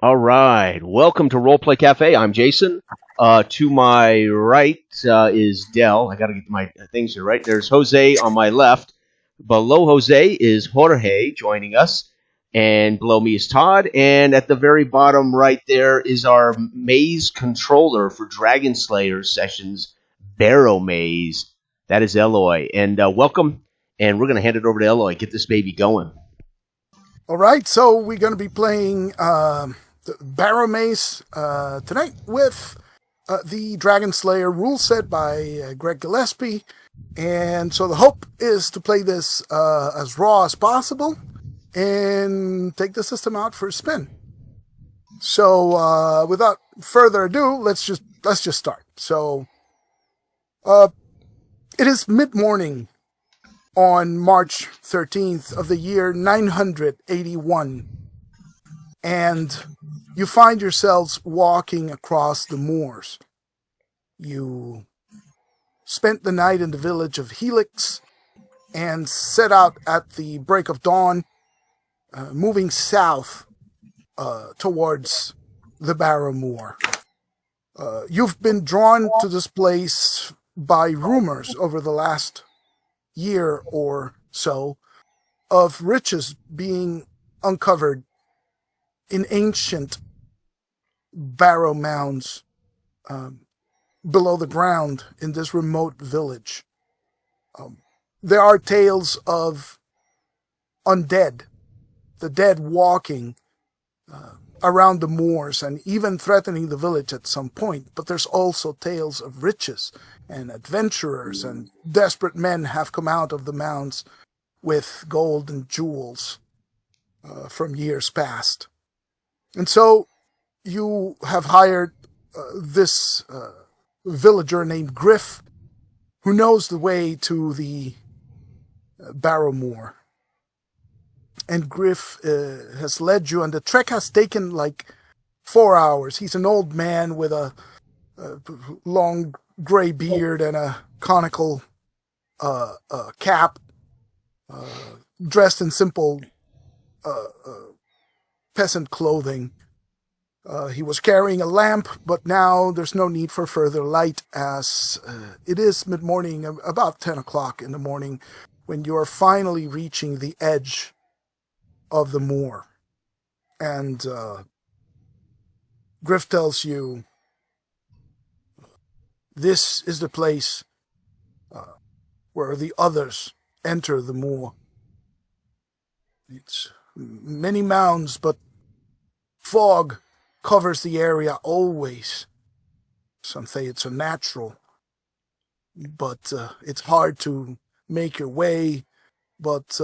All right. Welcome to Roleplay Cafe. I'm Jason. To my right is Dell. I got to get my things here right. There's Jose on my left. Below Jose is Jorge joining us. And below me is Todd. And at the very bottom right there is our maze controller for Dragonslayer sessions, Barrowmaze. That is Eloy. And welcome. And we're going to hand it over to Eloy. Get this baby going. All right, so we're going to be playing Barrowmaze tonight with the Dragonslayer rule set by Greg Gillespie. And so the hope is to play this as raw as possible and take the system out for a spin. So without further ado, let's just start. So it is mid-morning on March 13th of the year 981, and you find yourselves walking across the moors. You spent the night in the village of Helix and set out at the break of dawn, moving south towards the Barrow Moor. You've been drawn to this place by rumors over the last year or so of riches being uncovered in ancient barrow mounds below the ground in this remote village. There are tales of undead, the dead walking around the moors and even threatening the village at some point, but there's also tales of riches and adventurers and desperate men have come out of the mounds with gold and jewels from years past. And so you have hired this villager named Griff, who knows the way to the Barrow Moor. And Griff has led you, and the trek has taken like 4 hours. He's an old man with a long gray beard and a conical cap, dressed in simple peasant clothing. He was carrying a lamp, but now there's no need for further light as it is mid-morning, about 10 o'clock in the morning, when you are finally reaching the edge of the moor. And Griff tells you, this is the place where the others enter the moor. It's many mounds, but fog covers the area always. Some say it's unnatural, but it's hard to make your way. But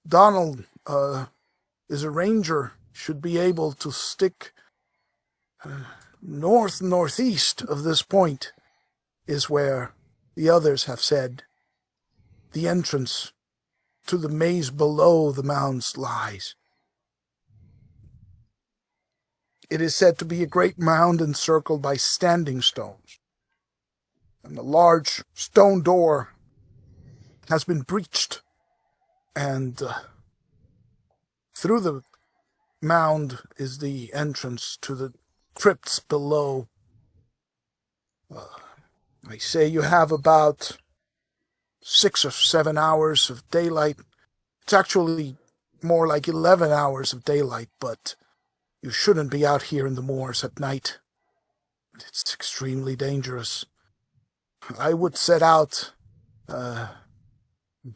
Donald is a ranger, should be able to stick northeast of this point is where the others have said the entrance to the maze below the mounds lies. It is said to be a great mound encircled by standing stones, and a large stone door has been breached, and through the mound is the entrance to the crypts below. I say you have about 6 or 7 hours of daylight. It's actually more like 11 hours of daylight, but you shouldn't be out here in the moors at night. It's extremely dangerous. I would set out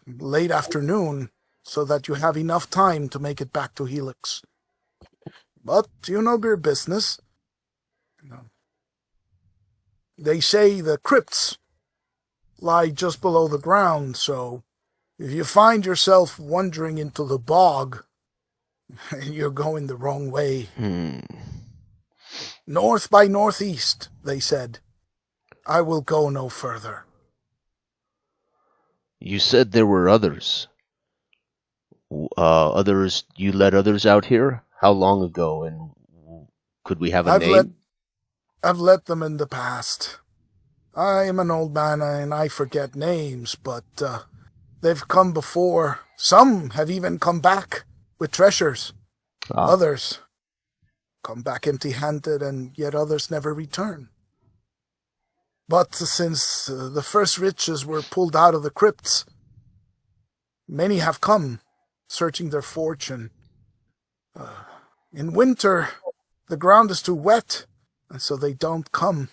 late afternoon so that you have enough time to make it back to Helix. But you know your business. They say the crypts lie just below the ground, so if you find yourself wandering into the bog, you're going the wrong way. North by northeast, they said. I will go no further. You said there were others. Others, you let others out here? How long ago, and could we have a name? I've let them in the past. I am an old man and I forget names, but they've come before. Some have even come back with treasures. Others come back empty-handed, and yet others never return. But since the first riches were pulled out of the crypts, many have come, searching their fortune. In winter, the ground is too wet, and so they don't come.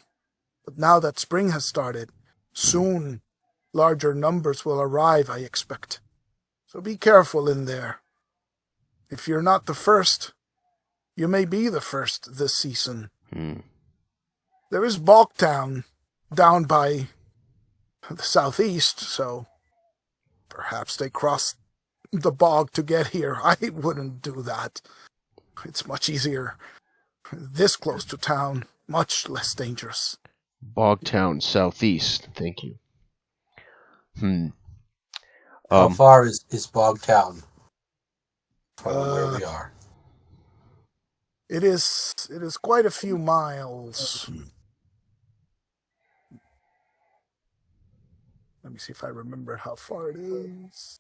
But now that spring has started, soon larger numbers will arrive, I expect. So be careful in there. If you're not the first, you may be the first this season. There is Balktown down by the southeast, so perhaps they crossed the bog to get here. I wouldn't do that. It's much easier this close to town, much less dangerous. Bogtown, southeast. Thank you. How far is Bogtown from where we are? It is quite a few miles. Let me see if I remember how far it is.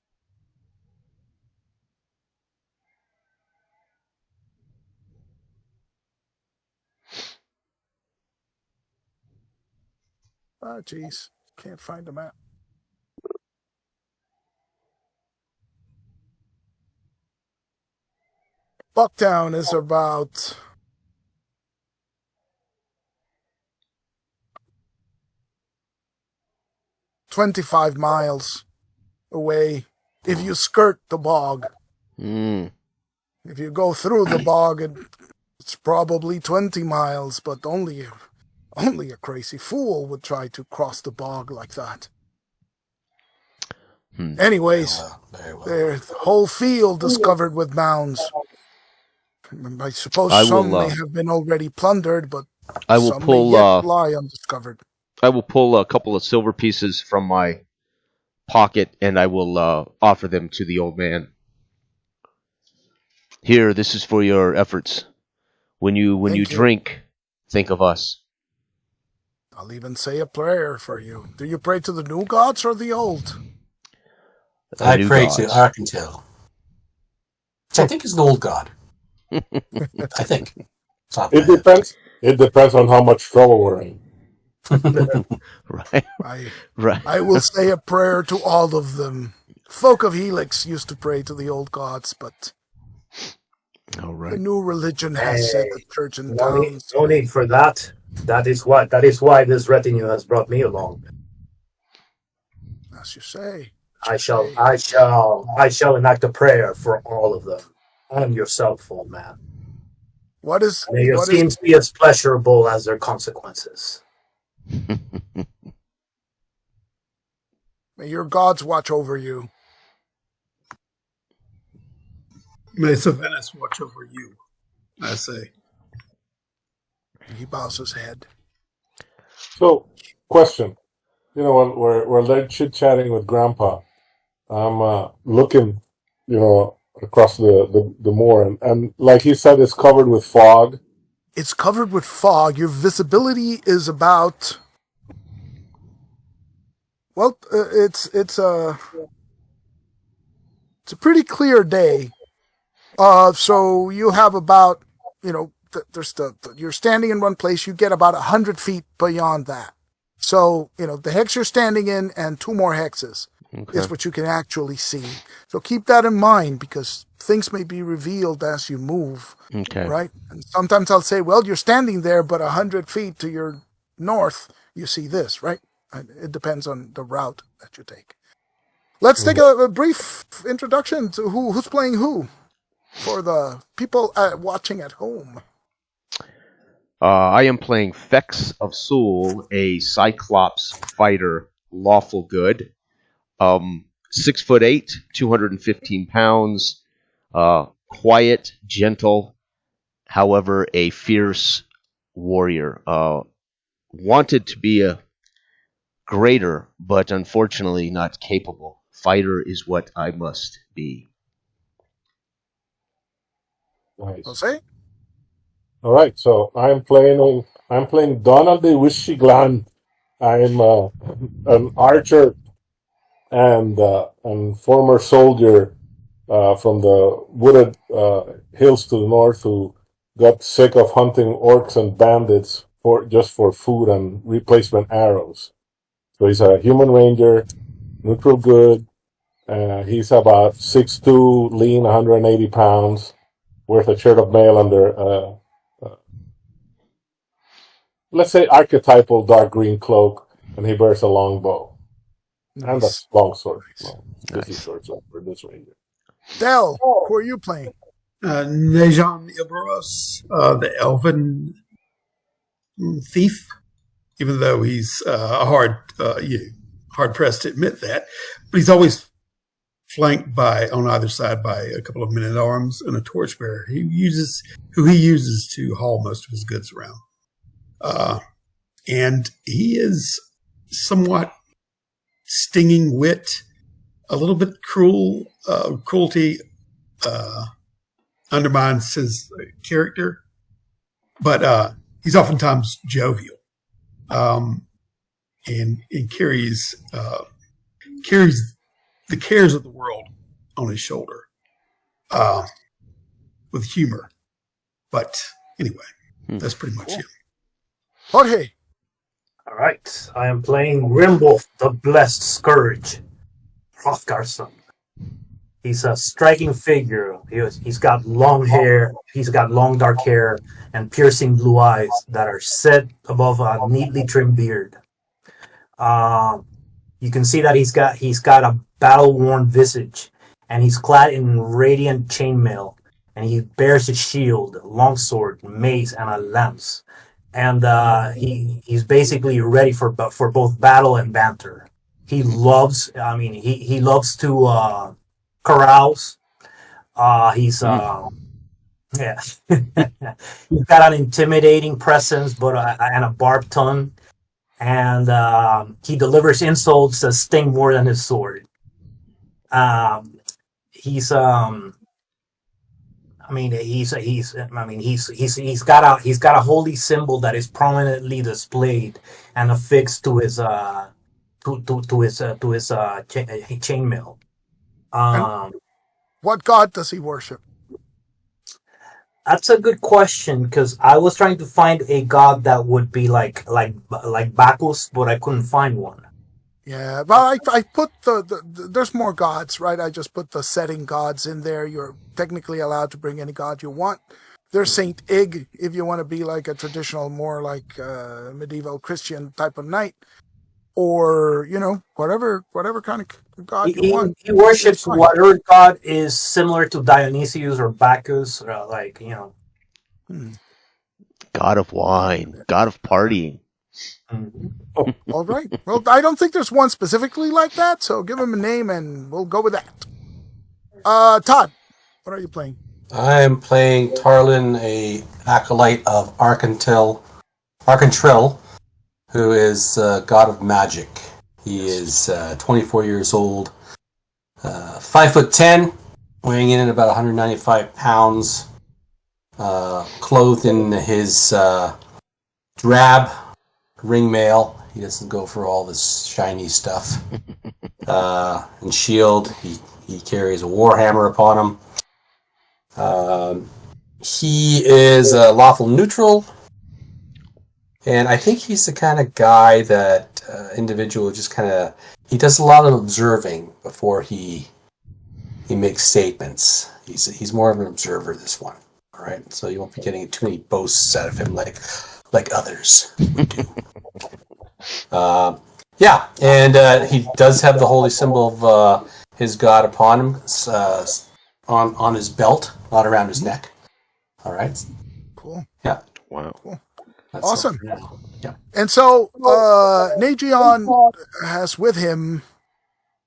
Ah, jeez. Can't find a map. Bucktown is about 25 miles away if you skirt the bog. If you go through the bog, it's probably 20 miles, but only a crazy fool would try to cross the bog like that. Anyways, the whole field is covered with mounds. I suppose some may have been already plundered, but some may yet lie undiscovered. I will pull a couple of silver pieces from my pocket, and I will offer them to the old man. Here, this is for your efforts. When you drink, think of us. I'll even say a prayer for you. Do you pray to the new gods or the old? I pray to Arkantil, which I think is an old god. I think. It depends. It depends on how much trouble we're in. Right. I will say a prayer to all of them. Folk of Helix used to pray to the old gods, but the new religion has set the church in towns. No need for that. That is why this retinue has brought me along. As you say. I shall enact a prayer for all of them. And yourself, old man. May your schemes be as pleasurable as their consequences. May your gods watch over you. May Savannas watch over you, I say. He bows his head. So, question. When we're chit-chatting with Grandpa, I'm looking, across the moor, and like he said, it's covered with fog. It's covered with fog. Your visibility is about... Well, it's a pretty clear day. So you have about, you're standing in one place, you get about 100 feet beyond that. So, the hex you're standing in and 2 more hexes is what you can actually see. So keep that in mind, because things may be revealed as you move. Okay. Right? And sometimes I'll say, well, you're standing there, but 100 feet to your north, you see this, right? It depends on the route that you take. Let's take a brief introduction to who's playing who for the people watching at home. I am playing Fex of Soul, a Cyclops fighter, lawful good. 6'8", 215 pounds, quiet, gentle, however, a fierce warrior. Wanted to be a greater, but unfortunately not capable. Fighter is what I must be. Nice. Jose? All right, so I'm playing Donald de Wishiglan. I'm an archer and former soldier from the wooded hills to the north who got sick of hunting orcs and bandits for food and replacement arrows. So he's a human ranger, neutral good. He's about 6'2", lean, 180 pounds, wears a shirt of mail under, let's say, archetypal dark green cloak, and he bears a long bow. Nice. And a long sword. Well, this is short sword for this ranger. Del, who are you playing? Nejan Ilberos, the elven thief, even though he's hard pressed to admit that. But he's always flanked on either side by a couple of men-at-arms and a torchbearer who he uses to haul most of his goods around. And he is somewhat stinging wit, a little bit cruelty undermines his character, but he's oftentimes jovial, and carries the cares of the world on his shoulder, with humor. But anyway, that's pretty much it. Jorge. All right, I am playing Grimwolf, the Blessed Scourge, Hrothgar's son. He's a striking figure. He's got long hair. He's got long dark hair and piercing blue eyes that are set above a neatly trimmed beard. You can see that he's got a battle-worn visage, and he's clad in radiant chainmail, and he bears a shield, a longsword, mace, and a lance. And he's basically ready for both battle and banter. He loves to carouse. He's got an intimidating presence, and a barbed tongue, and he delivers insults that sting more than his sword. He's got a holy symbol that is prominently displayed and affixed to his chainmail. What god does he worship? That's a good question, because I was trying to find a god that would be like Bacchus, but I couldn't find one. Yeah, well, I put there's more gods, right? I just put the setting gods in there. You're technically allowed to bring any god you want. There's Saint Ig, if you want to be like a traditional, more like medieval Christian type of knight. Or, whatever kind of god you want. He worships whatever god is similar to Dionysius or Bacchus, God of wine, god of partying. Mm-hmm. All right. Well, I don't think there's one specifically like that, so give him a name and we'll go with that. Todd, what are you playing? I'm playing Tarlin, a acolyte of Arcantril, who is god of magic. He is 24 years old, 5'10", weighing in at about 195 pounds, clothed in his drab ringmail. He doesn't go for all this shiny stuff. And shield. He carries a warhammer upon him. He is a lawful neutral. And I think he's the kind of guy that individual just he does a lot of observing before he makes statements. He's more of an observer, this one. All right, so you won't be getting too many boasts out of him like others would do. And he does have the holy symbol of his god upon him, on his belt, not around his neck. All right. Cool. Yeah. Wow. Cool. That's awesome. Yeah. And so Nejan has with him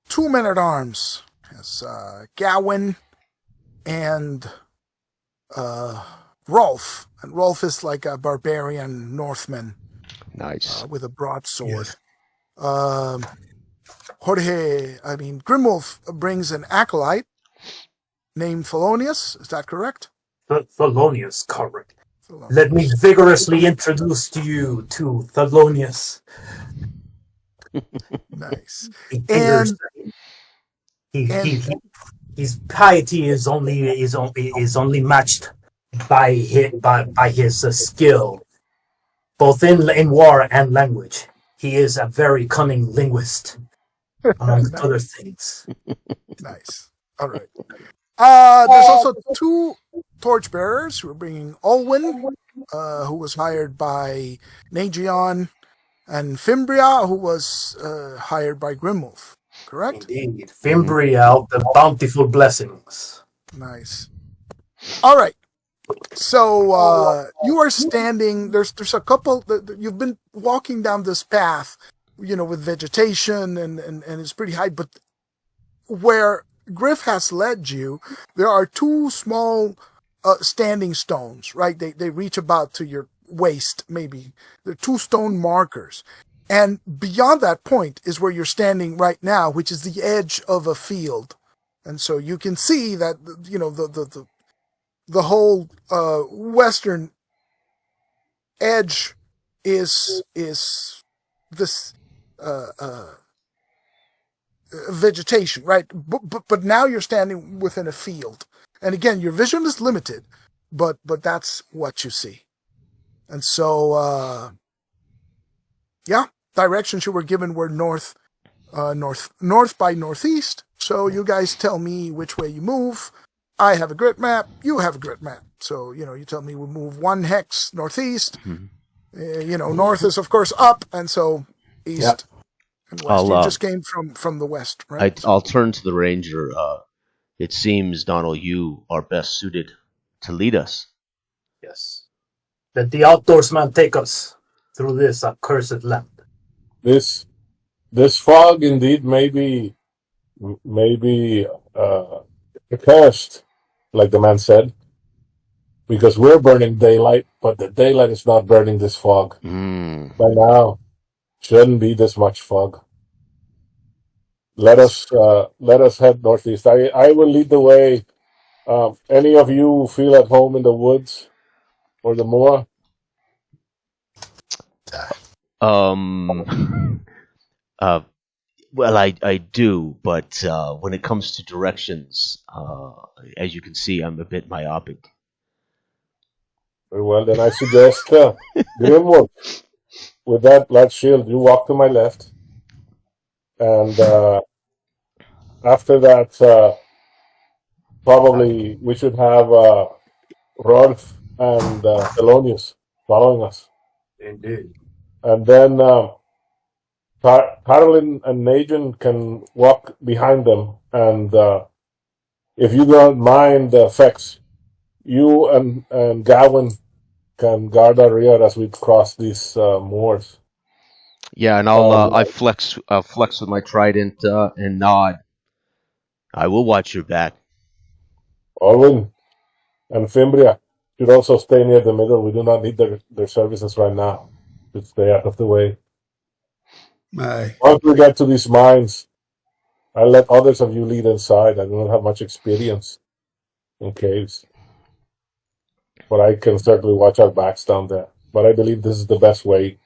2 men-at-arms. Has Gawain and Rolf. And Rolf is like a barbarian Northman. Nice. With a broadsword. Yes. Grimwolf brings an acolyte named Thelonious. Is that correct? Thelonious, correct. Let me vigorously introduce you to Thelonious. Nice. He his piety is only matched by his skill, both in war and language. He is a very cunning linguist, among other things. Nice. All right. There's also 2 torchbearers who are bringing Olwyn, who was hired by Nagion, and Fimbria, who was hired by Grimwolf. Correct? Indeed. Fimbria of the bountiful blessings. Nice. All right. So you are standing. There's a couple. You've been walking down this path, with vegetation and it's pretty high. But where Griff has led you, there are 2 small standing stones. Right? They reach about to your waist, maybe. They're 2 stone markers. And beyond that point is where you're standing right now, which is the edge of a field. And so you can see that, the whole western edge is this vegetation, right? But now you're standing within a field. And again, your vision is limited, but that's what you see. And so, directions you were given were north by northeast. So you guys tell me which way you move. I have a grid map. You have a grid map. So, you tell me we move 1 hex northeast. Mm-hmm. North is, of course, up. And so east and west. You just came from the west, right? I'll turn to the ranger. It seems, Donald, you are best suited to lead us. Yes. Let the outdoorsman take us through this accursed land. This fog indeed may be cursed, like the man said, because we're burning daylight, but the daylight is not burning this fog. By now, shouldn't be this much fog. Let us head northeast. I will lead the way. Any of you feel at home in the woods or the moor? Well, I do, but when it comes to directions, as you can see, I'm a bit myopic. Very well, then I suggest Grimwood. With that blood shield, you walk to my left, and after that, probably we should have Rolf and Thelonious following us. Indeed. And then Carolyn and Najan can walk behind them, and if you don't mind the effects, you and Gowan can guard our rear as we cross these moors. Yeah, and I'll flex with my trident and nod. I will watch your back. Olwyn and Fimbria should also stay near the middle. We do not need their services right now. Should stay out of the way. Aye. Once we get to these mines, I'll let others of you lead inside. I do not have much experience in caves, but I can certainly watch our backs down there. But I believe this is the best way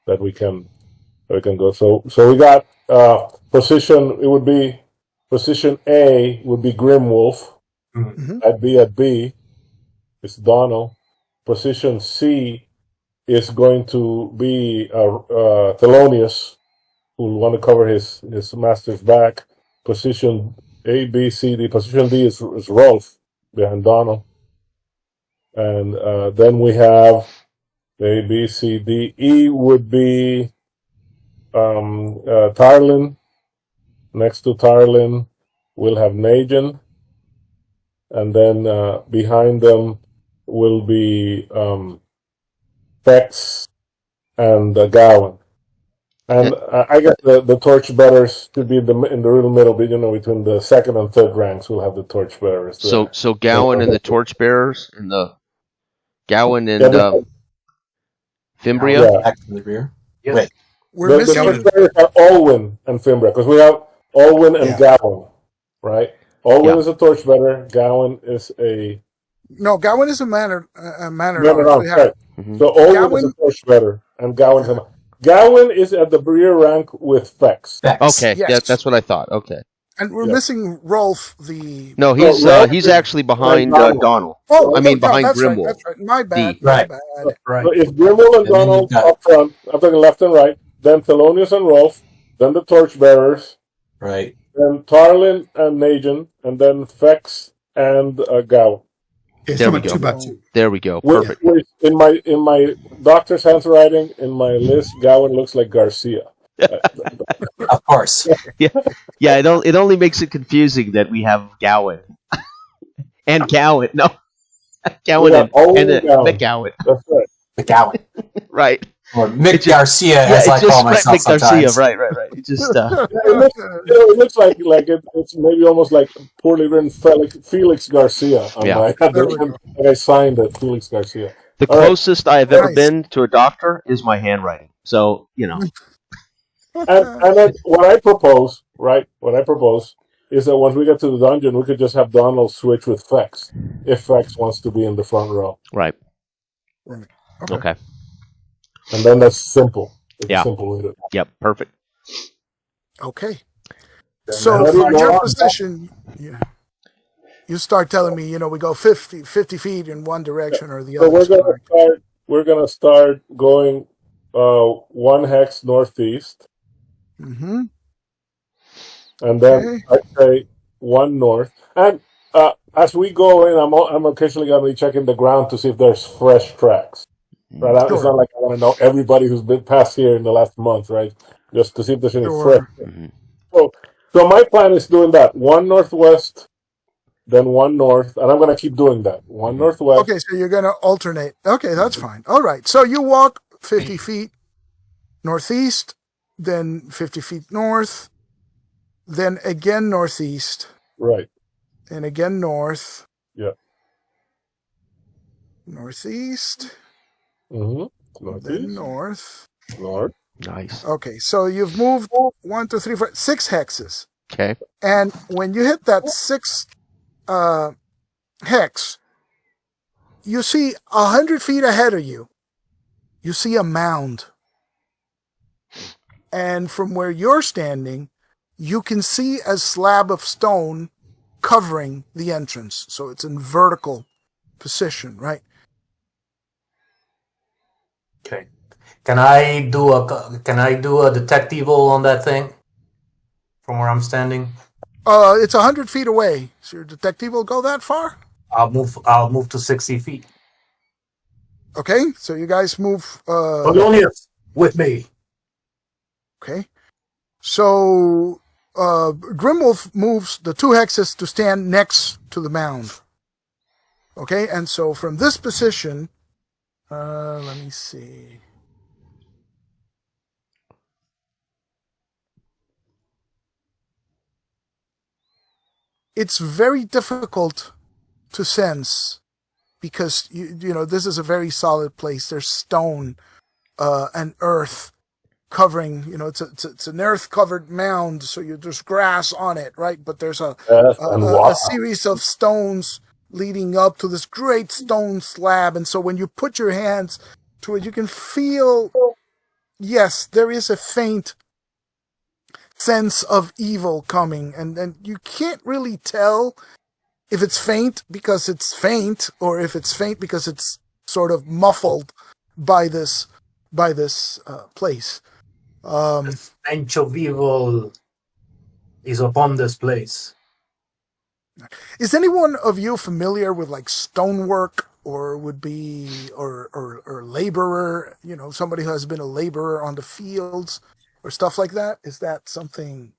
that we can go. So we got position. It would be position A would be Grimwolf. Mm-hmm. I'd be at B. It's Donald. Position C is going to be Thelonious, who will want to cover his master's back. Position A, B, C, D. Position D is Rolf behind Donald. And then we have A, B, C, D. E would be Tarlin. Next to Tarlin, we'll have Najan. And then behind them will be Pex and Gowan. And I guess the torchbearers should be in the real middle, between the second and third ranks. We'll have the torchbearers. So Gowan and the torchbearers, and the Gowan and Fimbria. Yeah. Back to the rear. Yeah. Wait. We're The missing. torchbearers are Olwyn and Fimbria, because we have Olwyn and Gowan, right? Olwyn is a torchbearer. Gowan is a No, Gowan is a manor. right. Mm-hmm. So Olwyn is a torchbearer, and Gowan's a Gowan is at the rear rank with Fex. Back. Okay, Yes. that's what I thought. Okay. And we're missing Rolf, the... No, he's actually behind Donald. Oh, I mean, behind that's Grimwolf. Right, that's right. My bad. Right. My bad. Right. So it's Grimwolf and And then Donald you've got- up front. I'm talking left and right. Then Thelonious and Rolf. Then the Torchbearers. Right. Then Tarlin and Najin. And then Fex and Gow. It's There we about go. 2x2. There we go. With- Perfect. with- in my doctor's handwriting, in my list, Gowan looks like Garcia. Of course. Yeah, it only makes it confusing that we have Gowan and Gowan. No, Gowan and Gowan. McGowan. That's right. McGowan. Right. Or Mick It's just- Garcia, as I it's just call myself Mick Garcia. sometimes. Right. It just It looks like it's maybe almost like poorly written Felix Garcia. Yeah. I signed it, Felix Garcia. the All right. closest I have ever Nice. been to a doctor is my handwriting. So And then what I propose is that once we get to the dungeon, we could just have Donald switch with Fex if Fex wants to be in the front row, right. Right. Okay. and then that's simple. It's Yeah. a simple way to. Yep. Perfect. Okay. Then So let it for go your on. position, you start telling me, we go 50 feet in one direction or the So other. we're gonna start going 1 hex northeast, Mm-hmm. and then I'd say 1 north. And as we go in, I'm occasionally gonna be checking the ground to see if there's fresh tracks. Right? It's Sure. not like I want to know everybody who's been past here in the last month, right? Just to see if there's any Sure. fresh. Mhm. So my plan is doing that: 1 northwest, then 1 north, and I'm gonna keep doing that. 1 northwest. Okay, so you're going to alternate. Okay, that's fine. All right. So you walk 50 feet northeast, then 50 feet north, then again northeast, Right. and again north. Yeah. Northeast, Mm-hmm. then north. North. Nice. Okay, so you've moved 1, 2, 3, 4, 6 hexes. Okay. And when you hit that 6 hex, you see 100 feet ahead of you, you see a mound. And from where you're standing, you can see a slab of stone covering the entrance. So it's in vertical position, right? Okay. Can I do a detect evil on that thing from where I'm standing? It's 100 feet away. So your detective will go that far? I'll move to 60 feet. Okay, so you guys move. Polonius, with me. Okay. So Grimwolf moves the 2 hexes to stand next to the mound. Okay, and so from this position, let me see. It's very difficult to sense because this is a very solid place. There's stone and earth covering. It's an earth covered mound, so there's grass on it, right? But there's a series of stones leading up to this great stone slab, and so when you put your hands to it, you can feel. Yes, there is a faint sense of evil coming, and you can't really tell if it's faint because it's faint or if it's faint because it's sort of muffled by this place. The stench of evil is upon this place. Is anyone of you familiar with like stonework or would be or laborer, somebody who has been a laborer on the fields or stuff like that? Is that something?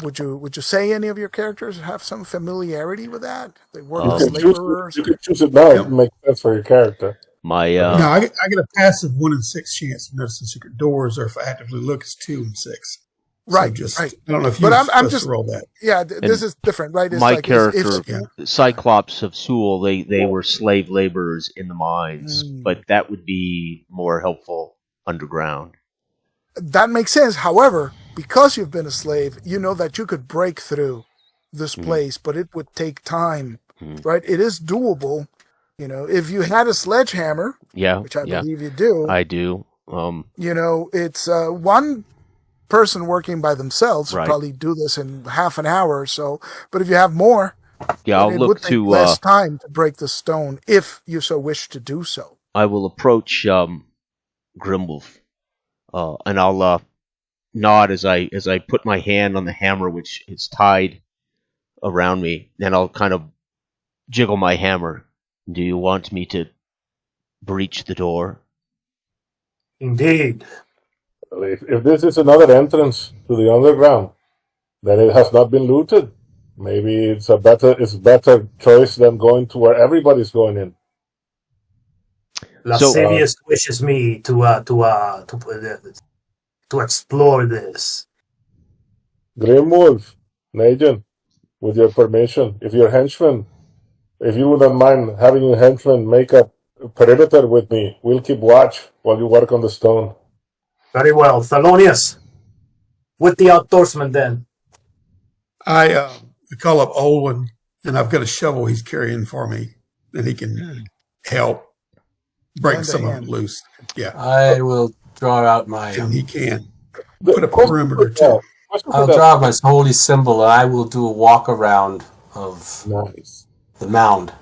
Would you say any of your characters have some familiarity with that? They work as laborers. You can choose it now. It makes sense for your character. My No, I get a passive 1 in 6 chance of noticing secret doors, or if I actively look, it's 2 in 6. Right, So right. I don't know if But you're I'm supposed just to roll that. Yeah, this is different, right? It's my like character, yeah. Cyclops of Sewell, they were slave laborers in the mines, Mm. but that would be more helpful underground. That makes sense. However, because you've been a slave, you know that you could break through this place, but it would take time, right? It is doable. If you had a sledgehammer, Yeah, which I yeah, believe you do, I do. it's 1 person working by themselves would probably do this in half an hour or so. But if you have more, I'll it look would take to less time to break the stone if you so wish to do so. I will approach Grimwolf, and I'll nod as I put my hand on the hammer, which is tied around me, and I'll kind of jiggle my hammer. Do you want me to breach the door? Indeed. Well, if this is another entrance to the underground, then it has not been looted. Maybe it's better choice than going to where everybody's going in. Lascivious wishes me to explore this. Grimwolf, Nagin, with your permission, if you wouldn't mind having your henchmen make a perimeter with me, we'll keep watch while you work on the stone. Very well. Thelonious, with the outdoorsman then. I call up Olwen, and I've got a shovel he's carrying for me, and he can help break some of it loose. Yeah, I will draw out my. and he can put a perimeter too. I'll draw out my holy symbol, and I will do a walk around of the mound.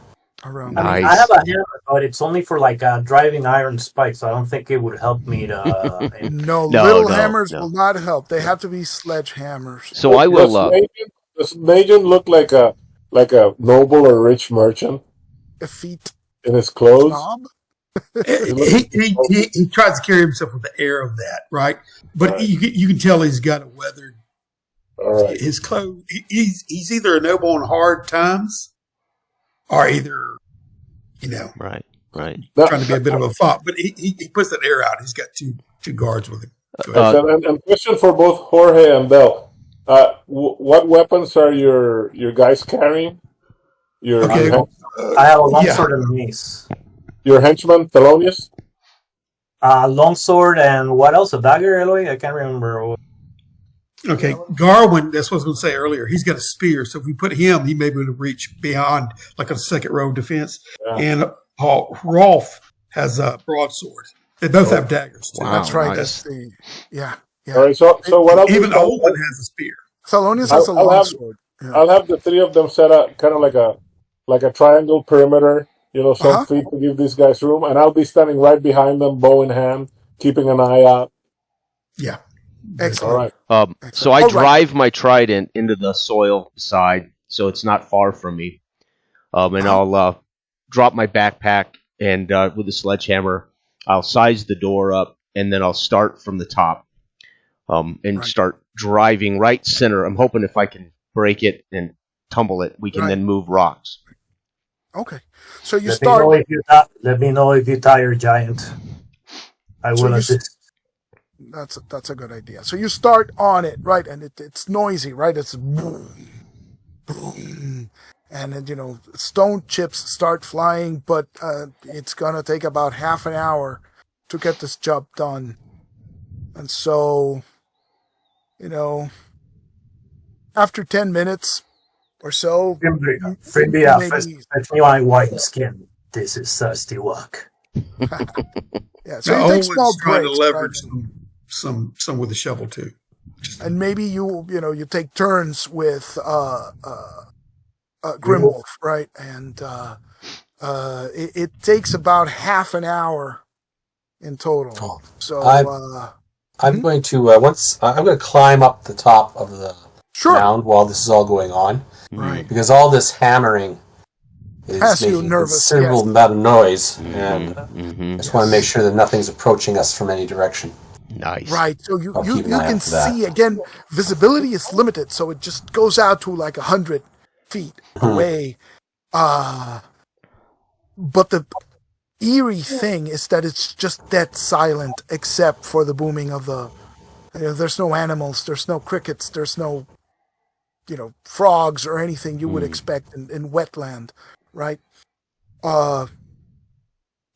Around. Nice. I have a hammer, but it's only for like driving iron spikes. So I don't think it would help me to. Little hammers will not help. They have to be sledgehammers. So I will. Does Nagin look like a noble or rich merchant A feet in his clothes? knob. He tries to carry himself with the air of that, right? But you can tell he's got a weathered. All right. His clothes. He's either a noble in hard times, or either, Right. trying to be a bit of a fop. But he puts that air out. He's got two guards with him. And question for both Jorge and Del. What weapons are your guys carrying? I have a longsword and a mace. Your henchman, Thelonious? Longsword and what else? A dagger, Eloy? I can't remember. Okay, Garwin, that's what I was going to say earlier. He's got a spear, so if we put him, he may be able to reach beyond, like a second row of defense. Yeah. And Rolf has a broadsword. They both have daggers, too. Wow, that's right. Nice. Yeah. All right, so what I'll even Olwen has a spear. Thelonious has a longsword. I'll have the three of them set up kind of like a triangle perimeter, some feet to give these guys room, and I'll be standing right behind them, bow in hand, keeping an eye out. Yeah. Excellent. All right. So I drive my trident into the soil beside, so it's not far from me. And I'll drop my backpack, and with a sledgehammer, I'll size the door up, and then I'll start from the top and start driving right center. I'm hoping if I can break it and tumble it, we can then move rocks. Okay. So you start. Let me know if you tire, giant. I will assist. That's a good idea. So you start on it, right? And it's noisy, right? It's boom, boom. And then, stone chips start flying, but it's going to take about half an hour to get this job done. And so, after 10 minutes or so... Fetch me my white skin. This is thirsty work. Yeah, so you take small trying breaks. To leverage some with the shovel, too. And maybe you take turns with... Grimwolf, right? And it takes about half an hour in total. So I'm going to climb up the top of the mound while this is all going on, right? Because all this hammering is making a considerable amount of noise, and I just want to make sure that nothing's approaching us from any direction. Nice. Right. So you can see again. Visibility is limited, so it just goes out to like 100 feet away. But the eerie thing is that it's just dead silent except for the booming of the... there's no animals, there's no crickets, there's no frogs or anything you would expect in wetland, right?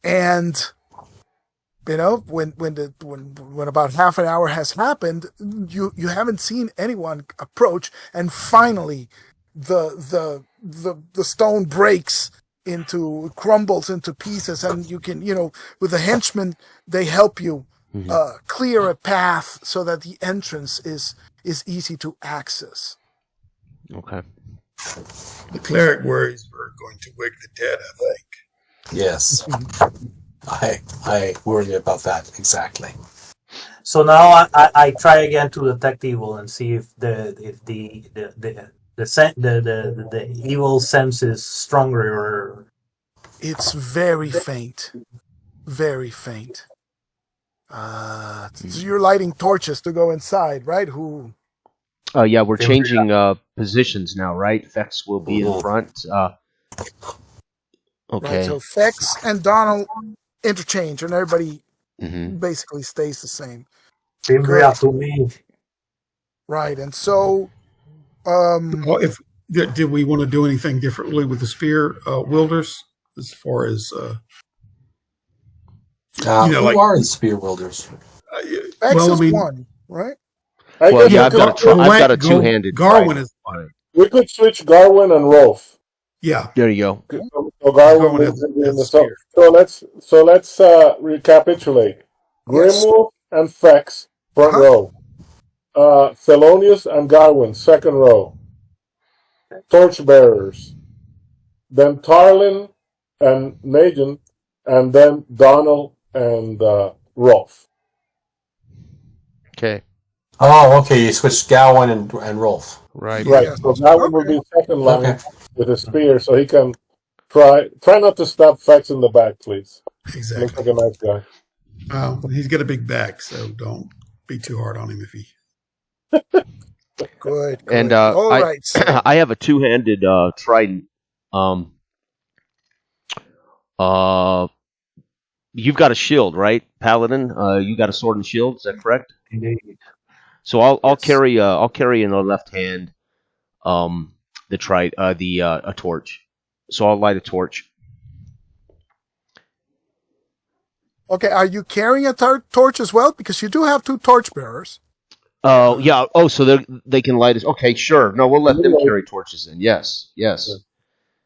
And when about half an hour has happened, you haven't seen anyone approach, and finally the stone breaks crumbles into pieces, and you can, with the henchmen, they help you clear a path so that the entrance is easy to access. Okay. The cleric worries we're going to wake the dead, I think. Yes. I worry about that exactly. So now I try again to detect evil and see if the evil sense is stronger or. It's very faint. Very faint. So you're lighting torches to go inside, right? Yeah, we're changing positions now, right? Fex will be in front. Okay. Right, so Fex and Donald interchange, and everybody Mm-hmm. basically stays the same. Fimbria to me. Right, and so... Well, did we want to do anything differently with the spear wielders as far as... who are the spear wielders? Fex is one, right? Well, yeah, I've got a two-handed. Garwin is one. We could switch Garwin and Rolf. Yeah. There you go. So Garwin is in the spear. So let's recapitulate. Grimwolf and Fex, front row. Thelonious and Garwin, second row. Torchbearers. Then Tarlin and Megan, and then Donald and Rolf. Okay. Oh, okay. You switched Gowan and Rolf. Right. Right. So Garwin will be second line with a spear, so he can try not to stab Fex in the back, please. Exactly. Looks like a nice guy. He's got a big back, so don't be too hard on him if he... Good. And all right. I have a two-handed trident. You've got a shield, right, Paladin? You got a sword and shield. Is that correct? Indeed. So I'll carry in the left hand a torch. So I'll light a torch. Okay, are you carrying a torch as well? Because you do have two torchbearers. Oh, yeah. Oh, so they can light us. Okay, sure. No, we'll let them carry torches then. Yes.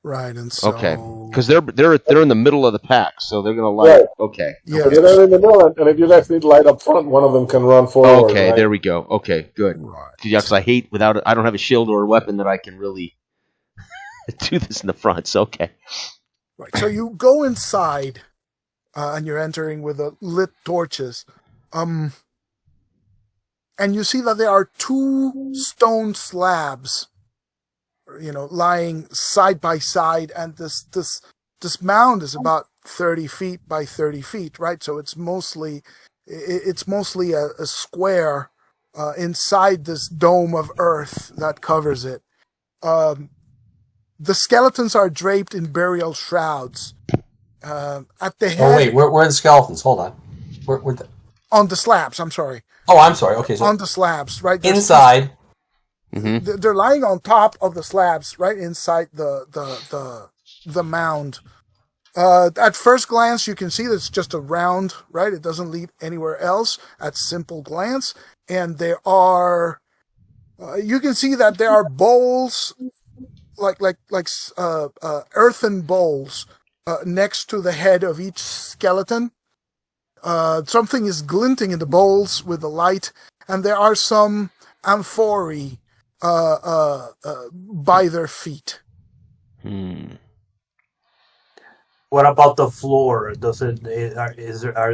Right, and so... Okay, because they're in the middle of the pack, so they're going to light. Right. Okay. Yeah. So they're in the middle, and if you guys need light up front, one of them can run forward. Okay, right? there we go. Okay, good. Right. Yeah, because I don't have a shield or a weapon that I can really do this in the front. So okay. Right, so you go inside, and you're entering with the lit torches. And you see that there are two stone slabs, lying side by side, and this mound is about 30 feet by 30 feet, right? So it's mostly a square inside this dome of earth that covers it. The skeletons are draped in burial shrouds. At the head. Oh wait, where are the skeletons? Hold on. Where on the slabs? I'm sorry. Oh, I'm sorry. Okay, so on the slabs, right? Inside. They're lying on top of the slabs, right inside the mound. At first glance, you can see that it's just a round, right? It doesn't lead anywhere else at simple glance. And there are, you can see that there are bowls, like earthen bowls, next to the head of each skeleton. Something is glinting in the bowls with the light, and there are some amphorae by their feet. What about the floor? Are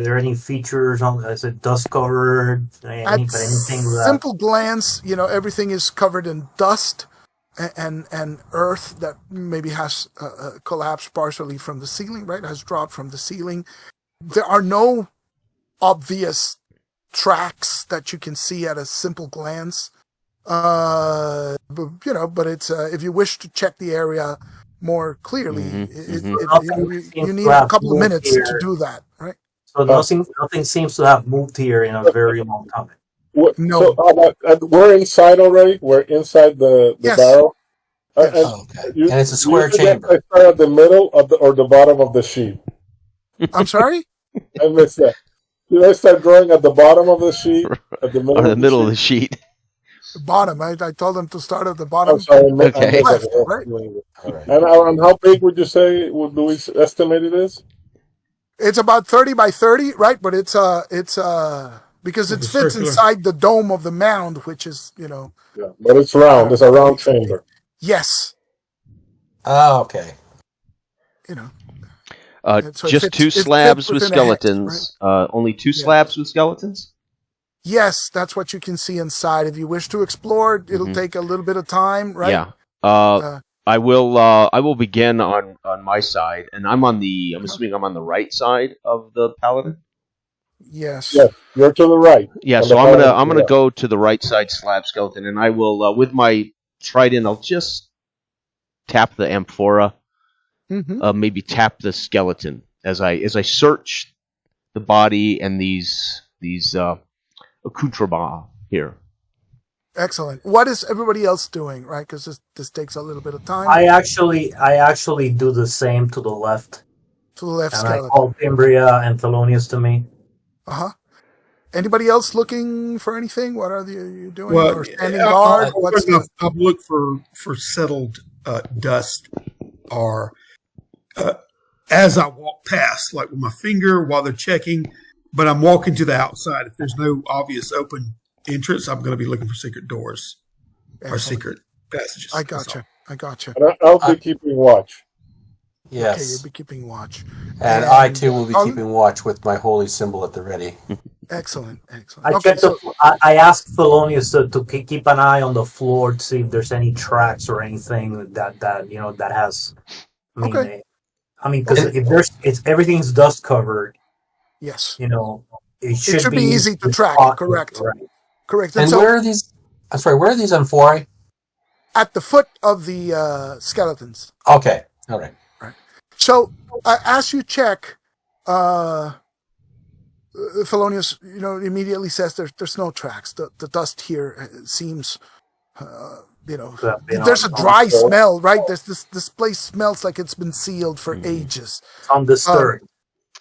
there any features on? Is it dust covered? Anything? Simple glance, everything is covered in dust and earth that maybe has collapsed partially from the ceiling. Right, has dropped from the ceiling. There are no obvious tracks that you can see at a simple glance. But it's if you wish to check the area more clearly, you need a couple of minutes to do that, right? So nothing seems to have moved here in a very long time. No. So we're inside already. We're inside the barrow. Yes. Okay. And it's a square chamber. I start at the middle or the bottom of the sheet. I'm sorry? I missed that. Did I start drawing at the bottom of the sheet? At the middle, or the middle of the sheet? The bottom. I told them to start at the bottom. Oh, sorry. Okay. Left, right? All right. And how big would you say do we estimate it is? It's about 30 by 30, right? But it's because it fits inside the dome of the mound, which is, Yeah, but it's round. It's a round chamber. Yes. Oh, okay. So just two slabs with skeletons. Hex, right? Only two slabs with skeletons? Yes, that's what you can see inside. If you wish to explore, it'll take a little bit of time, right? Yeah. I will begin on my side, and I'm assuming I'm on the right side of the paladin. Yes. Yes, you're to the right. Yeah, so I'm gonna go to the right side slab skeleton, and I will with my trident. I'll just tap the amphora, maybe tap the skeleton as I search the body and these accoutrements here. Excellent. What is everybody else doing, right? Because this takes a little bit of time. I actually do the same to the left. To the left and skeleton. I call Fimbria and Thelonious to me. Anybody else looking for anything? What are you doing? Well, or standing guard? I'll look for settled dust, or as I walk past, like with my finger while they're checking. But I'm walking to the outside. If there's no obvious open entrance, I'm going to be looking for secret doors or secret passages. I gotcha. And I'll be keeping watch. Yes. Okay, you'll be keeping watch. And I, too, will be keeping watch with my holy symbol at the ready. Excellent. I asked Thelonious to keep an eye on the floor to see if there's any tracks or anything that has. Because if everything's dust covered. Yes. It should be easy to track. Correct. Right. Correct. And where are these? I'm sorry. Where are these amphorae? At the foot of the skeletons. Okay. All right. Right. So as you check, Thelonious, immediately says there's no tracks. The dust here seems, there's a dry smell, right? This place smells like it's been sealed for ages. Undisturbed.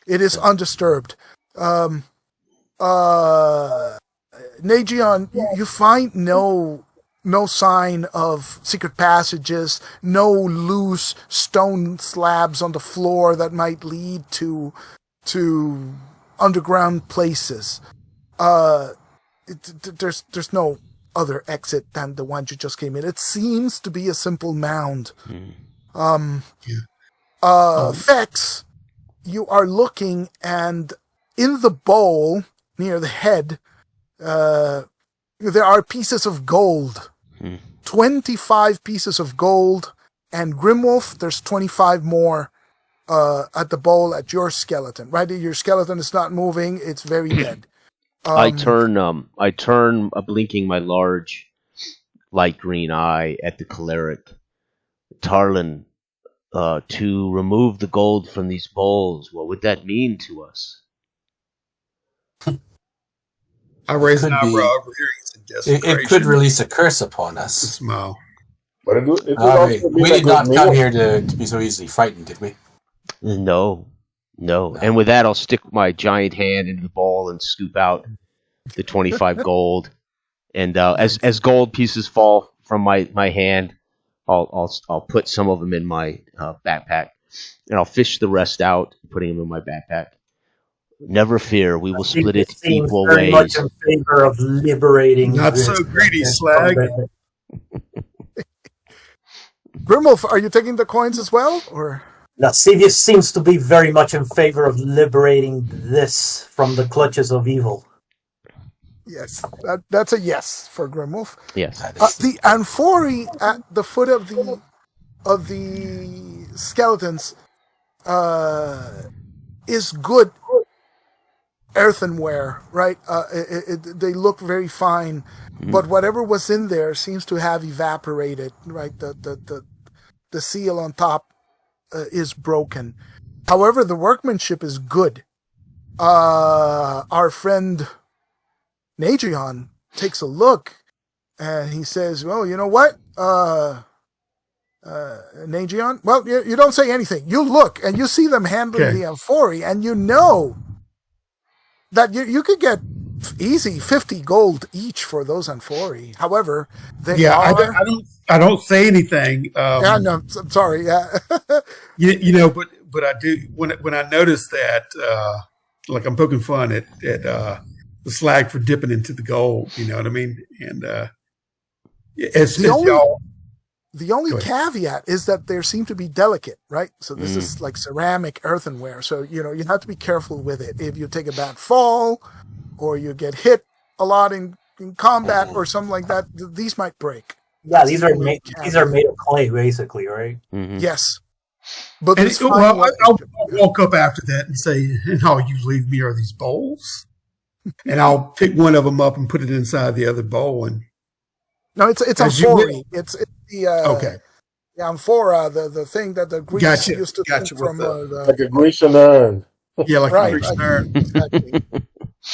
It is undisturbed. Nagion, you find no sign of secret passages, no loose stone slabs on the floor that might lead to underground places. There's no other exit than the one you just came in. It seems to be a simple mound. Fex, you are looking, and in the bowl near the head, there are pieces of gold. 25 pieces of gold, and Grimwolf, there's 25 more at the bowl at your skeleton. Right, your skeleton is not moving; it's very dead. I turn blinking my large light green eye at the cleric. Tarlin, to remove the gold from these bowls, what would that mean to us? I raise an eyebrow over here. It could release a curse upon us. Smile. But it we did not come here to be so easily frightened, did we? No. And with that, I'll stick my giant hand into the bowl and scoop out the 25 gold. And as gold pieces fall from my hand, I'll put some of them in my backpack, and I'll fish the rest out, putting them in my backpack. Never fear, we will split it equal ways. Very much in favor of liberating. Not so greedy, slag. Grimwolf, are you taking the coins as well, or? Lascivious seems to be very much in favor of liberating this from the clutches of evil. Yes, that's a yes for Grimwolf. Yes. The amphorae at the foot of the skeletons is good earthenware, right? They look very fine, but whatever was in there seems to have evaporated, right? The seal on top is broken. However, the workmanship is good. Our friend Nagion takes a look, and he says, well, you know what? Nagion? Well, you don't say anything. You look, and you see them handling the amphorae, and you know that you could get easy 50 gold each for those amphorae. However, they I don't say anything. I'm sorry. Yeah. But but I do when I notice that, like I'm poking fun at the slag for dipping into the gold. You know what I mean? And the only caveat is that they seem to be delicate, right? So this is like ceramic earthenware. So, you have to be careful with it. If you take a bad fall or you get hit a lot in combat or something like that, these might break. Yeah, these are made of clay, basically, right? Mm-hmm. Yes. But I'll walk up after that and say, and all you leave me are these bowls? And I'll pick one of them up and put it inside the other bowl. And no, it's amphora. It's the okay. Yeah, amphora, the thing that the Greeks used to think from like a Grecian urn. Yeah, like right, a Grecian urn. Exactly.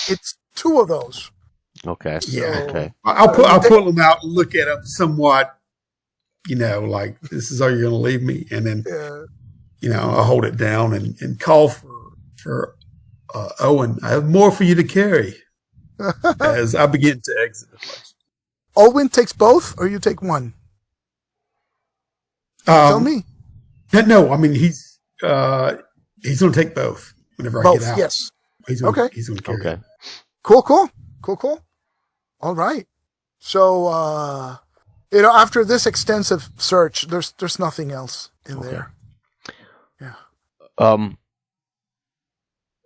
It's two of those. Okay. Yeah. Okay. I'll pull them out and look at them somewhat, like this is all you're going to leave me, and then I'll hold it down and call for Owen. I have more for you to carry as I begin to exit the place. Owen takes both, or you take one? Tell me. No, I mean he's going to take both whenever I get out. Yes. He's going to carry. Okay. Cool. All right. So after this extensive search, there's nothing else in there. Yeah.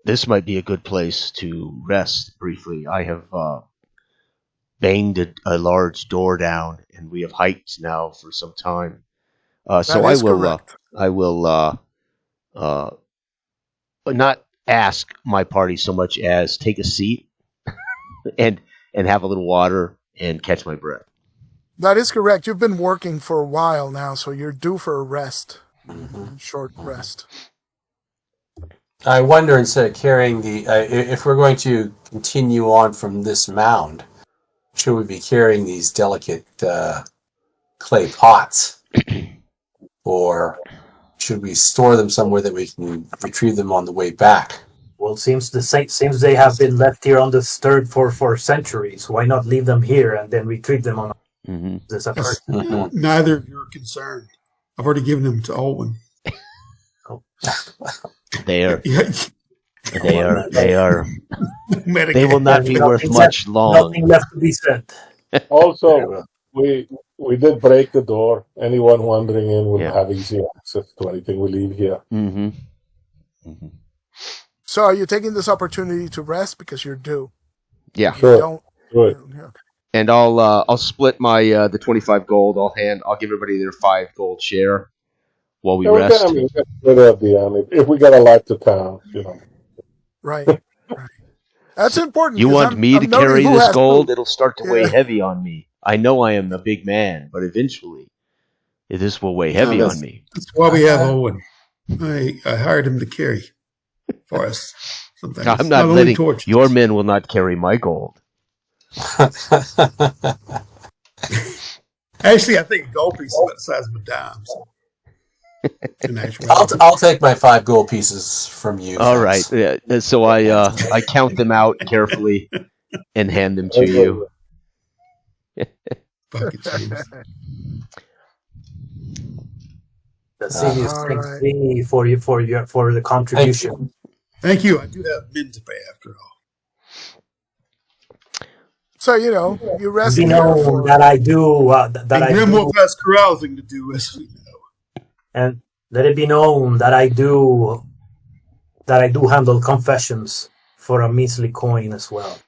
This might be a good place to rest briefly. I have banged a large door down, and we have hiked now for some time. So I will not ask my party so much as take a seat and have a little water and catch my breath. That is correct. You've been working for a while now, so you're due for a rest. Short rest. I wonder, instead of carrying if we're going to continue on from this mound, should we be carrying these delicate clay pots? Or should we store them somewhere that we can retrieve them on the way back? Well, it seems they have been left here undisturbed for centuries. Why not leave them here and then retrieve them on this effort? Neither of your concern. I've already given them to Owen. They are. Medicated. They will not be worth much long. Nothing left to be said. Also, we did break the door. Anyone wandering in will have easy access to anything we leave here. Mm-hmm. Mm-hmm. So are you taking this opportunity to rest because you're due? Yeah. Sure. Good. And I'll split my the 25 gold. I'll give everybody their 5 gold share while we rest. If we got a life to town, Right. That's important. You want me to carry this gold? Food. It'll start to weigh heavy on me. I know I am the big man, but eventually this will weigh heavy on me. That's why we have Owen. I hired him to carry for us. Sometimes. I'm not letting your men will not carry my gold. Actually, I think a gold piece is about the size of a dime. So. I'll take my 5 gold pieces from you. All right. Yeah. So I count them out carefully and hand them to you. The city is thanks me for the contribution. Thank you. I do have men to pay after all. So you rest. You know that I do. Grimwolf has carousing to do, as we know. And let it be known that I do handle confessions for a measly coin as well.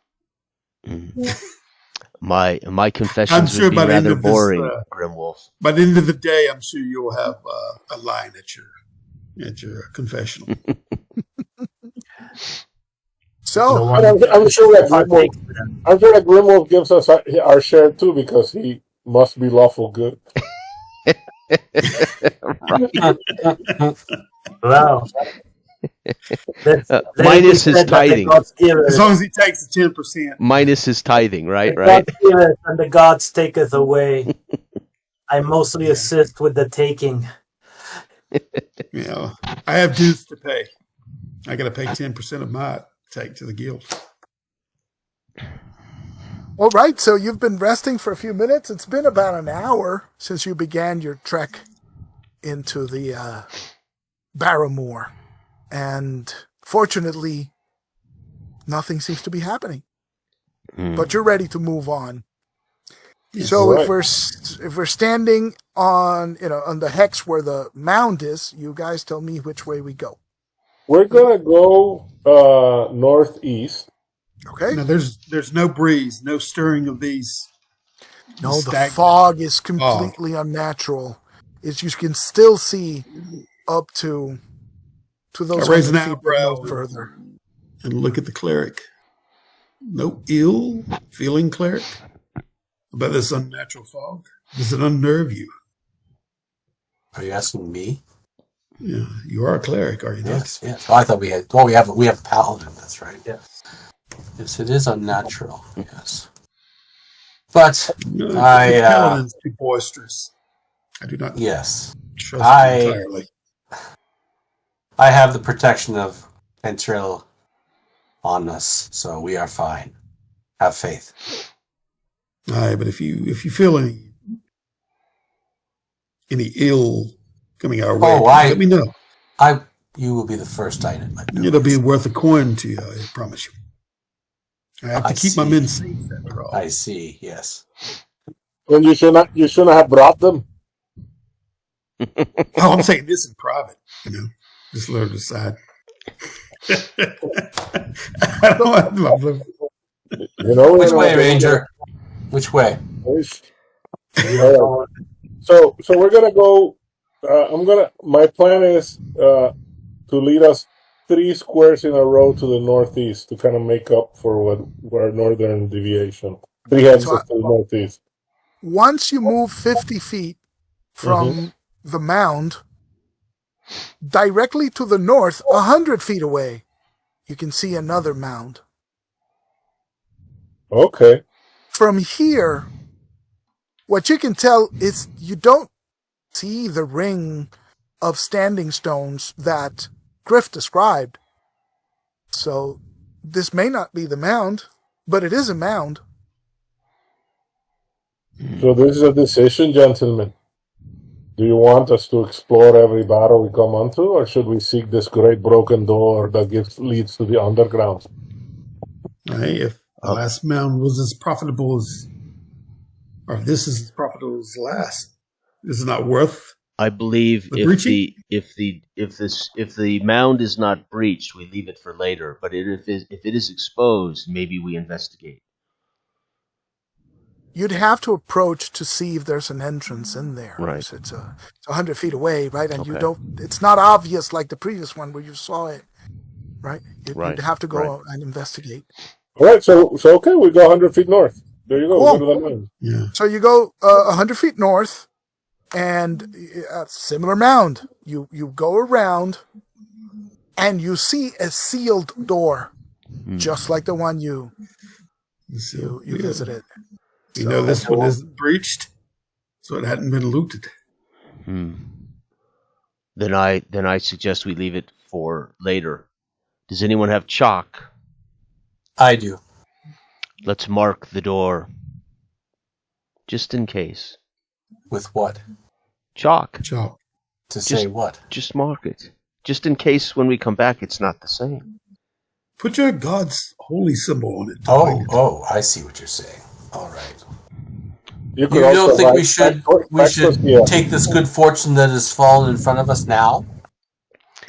My confessions would be rather boring, Grimwolf. By the end of the day, I'm sure you'll have a line at your confessional. So I'm sure that Grimwolf gives us our share too, because he must be lawful good. Well, minus his tithing. As long as he takes the 10%. Minus his tithing, right? God giveth and the gods taketh away. I mostly assist with the taking. I have dues to pay. I got to pay 10% of my take to the guild. All right, so you've been resting for a few minutes. It's been about an hour since you began your trek into the Barrowmore. And fortunately, nothing seems to be happening. But you're ready to move on. Yes. So Right. if we're standing on on the hex where the mound is, you guys tell me which way we go. We're gonna go northeast. Okay? Now there's no breeze, no stirring of these. No, the stagnant fog is completely unnatural. You can still see up to those I raise an 100 feet, but no eyebrow further. and look at the cleric. No ill feeling, cleric, about this unnatural fog. Does it unnerve you? Are you asking me? Yeah, you are a cleric, are you not? Yes, yes. Oh, I thought we had. Well, we have a paladin. That's right. Yes. Yes, it is unnatural. Yes. But No, the paladin's too boisterous. I do not yes, trust him entirely. I have the protection of Ventril on us, so we are fine. Have faith. Aye, but if you feel any ill coming our way, let me know. You will be the first I know. It'll be worth a coin to you, I promise you. I have to keep my see. men safe, after all. I see. Yes. Well, you shouldn't have brought them. Oh, I'm saying this in private, just let her decide. I don't have my Which way, Ranger? Which way? So we're gonna go. My plan is to lead us 3 squares in a row to the northeast to kind of make up for our northern deviation. 3 heads to the northeast. Once you move 50 feet from the mound, directly to the north, 100 feet away, you can see another mound. Okay. From here, what you can tell is you don't see the ring of standing stones that Griff described. So this may not be the mound, but it is a mound. So this is a decision, gentlemen. Do you want us to explore every battle we come onto, or should we seek this great broken door that leads to the underground? Hey, if the last mound was as profitable as, or if this is as profitable as the last, is it not worth? I believe if the mound is not breached, we leave it for later. But if it is exposed, maybe we investigate. You'd have to approach to see if there's an entrance in there. Right. So it's 100 feet away, right? And you don't. It's not obvious like the previous one where you saw it, right? You'd have to go and investigate. All right. So okay, we go 100 feet north. There you go. Cool. Go to the mound. Yeah. So you go 100 feet north, and a similar mound. You go around, and you see a sealed door, just like the one you visited. You know this one isn't breached, so it hadn't been looted. Then I suggest we leave it for later. Does anyone have chalk? I do. Let's mark the door, just in case. With what? Chalk. Chalk. To say what? Just mark it, just in case when we come back it's not the same. Put your god's holy symbol on it. Oh, I see what you're saying. All right. You don't think we should take this good fortune that has fallen in front of us now?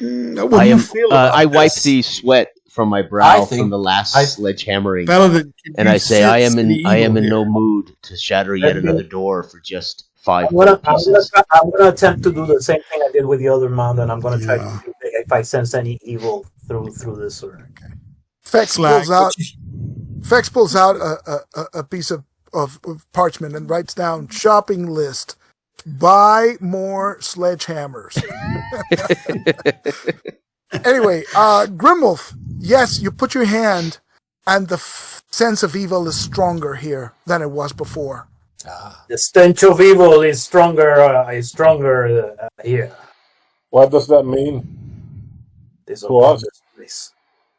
I wipe the sweat from my brow from the last sledgehammering, and I say I am in no mood to shatter yet another door for just 5 pieces. I'm gonna attempt to do the same thing I did with the other mound, and I'm gonna try to see if I sense any evil through this. Fex pulls out a piece of parchment and writes down shopping list. Buy more sledgehammers. Anyway, Grimwolf, yes, you put your hand, and the sense of evil is stronger here than it was before. The stench of evil is stronger here. What does that mean? There's a place.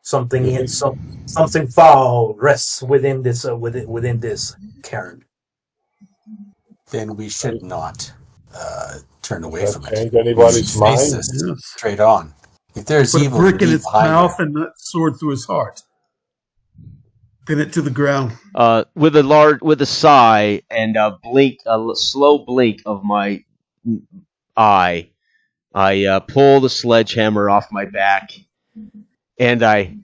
Something foul rests within this cairn. Then we should not turn away Does from that it. change anybody's Face mind? this Yes. straight on. If there's Put a evil brick in deep its behind mouth there, and a sword through his heart. Pin it to the ground. With a sigh and a slow blink of my eye, I pull the sledgehammer off my back, and I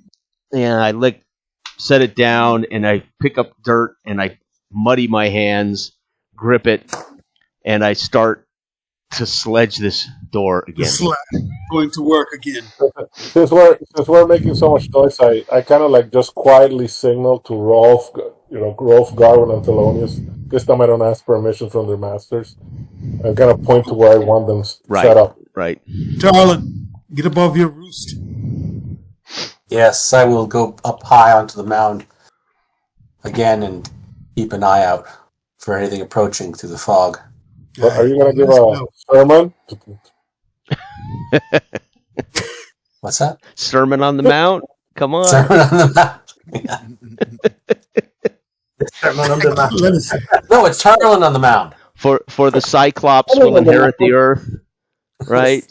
set it down, and I pick up dirt, and I muddy my hands, grip it, and I start to sledge this door The again. slab going to work again. Since we're making so much noise, I kind of like just quietly signal to Rolf, Garwin, and Thelonious. This time I don't ask permission from their masters. I kind of point to where I want them set up. Right. Darling, get above your roost. yes, I will go up high onto the mound again and keep an eye out for anything approaching through the fog. But are you going to give Let's a go. sermon? What's that? Sermon on the Mount? Come on. Sermon on the Mount. Sermon on the Mount. Let us, No, it's Tarlin on the mound. For the Cyclops will inherit the earth, right?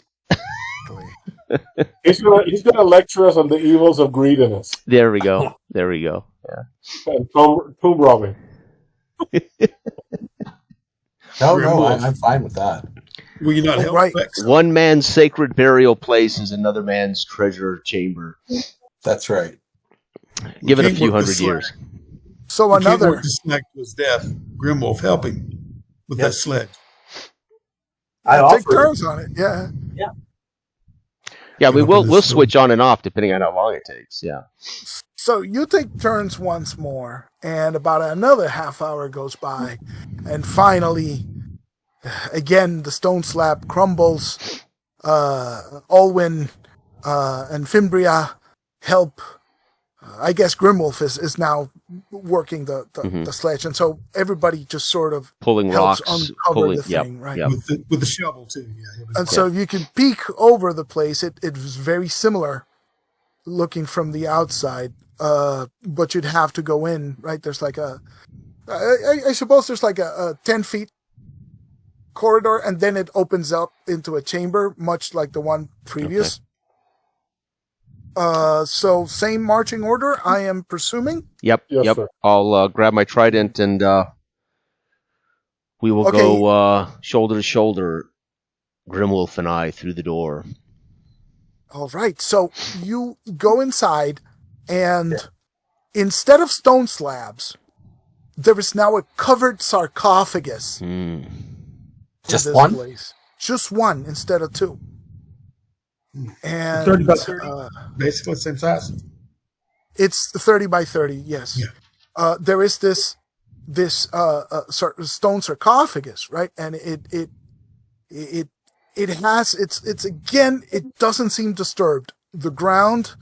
He's gonna lecture us on the evils of greediness There we go. Yeah. and tomb robbing. No, I'm fine with that. will you not help Right. fix? One man's sacred burial place is another man's treasure chamber. That's right. Give it a can't few work the hundred slack. years. So You can't another work the snack to his death. Grimwolf helping with Yep. that sledge. I take offer. turns on it. Yeah. Yeah, Look at we'll this switch on and off depending on how long it takes. Yeah. So you take turns once more, and about another half hour goes by, and finally, again, the stone slab crumbles. Olwyn and Fimbria help. I guess Grimwolf is now working the sledge, and so everybody just sort of Pulling helps rocks, uncover the thing, right? Yep. With the shovel too. Yeah. And so you can peek over the place. It was very similar looking from the outside, but you'd have to go in, right? There's like I suppose there's like a 10 feet corridor, and then it opens up into a chamber, much like the one previous. So same marching order, I am presuming. Yep. Yes, sir. I'll grab my trident and we will Okay. go shoulder to shoulder, Grimwolf and I, through the door. All right. So you go inside, and instead of stone slabs, there is now a covered sarcophagus. Hmm. Just in this one? place. Just one instead of two. And 30 by 30? Basically the same size. it's 30 by 30. Yes. Yeah. There is this stone sarcophagus, right? And it has it's again. It doesn't seem disturbed. The ground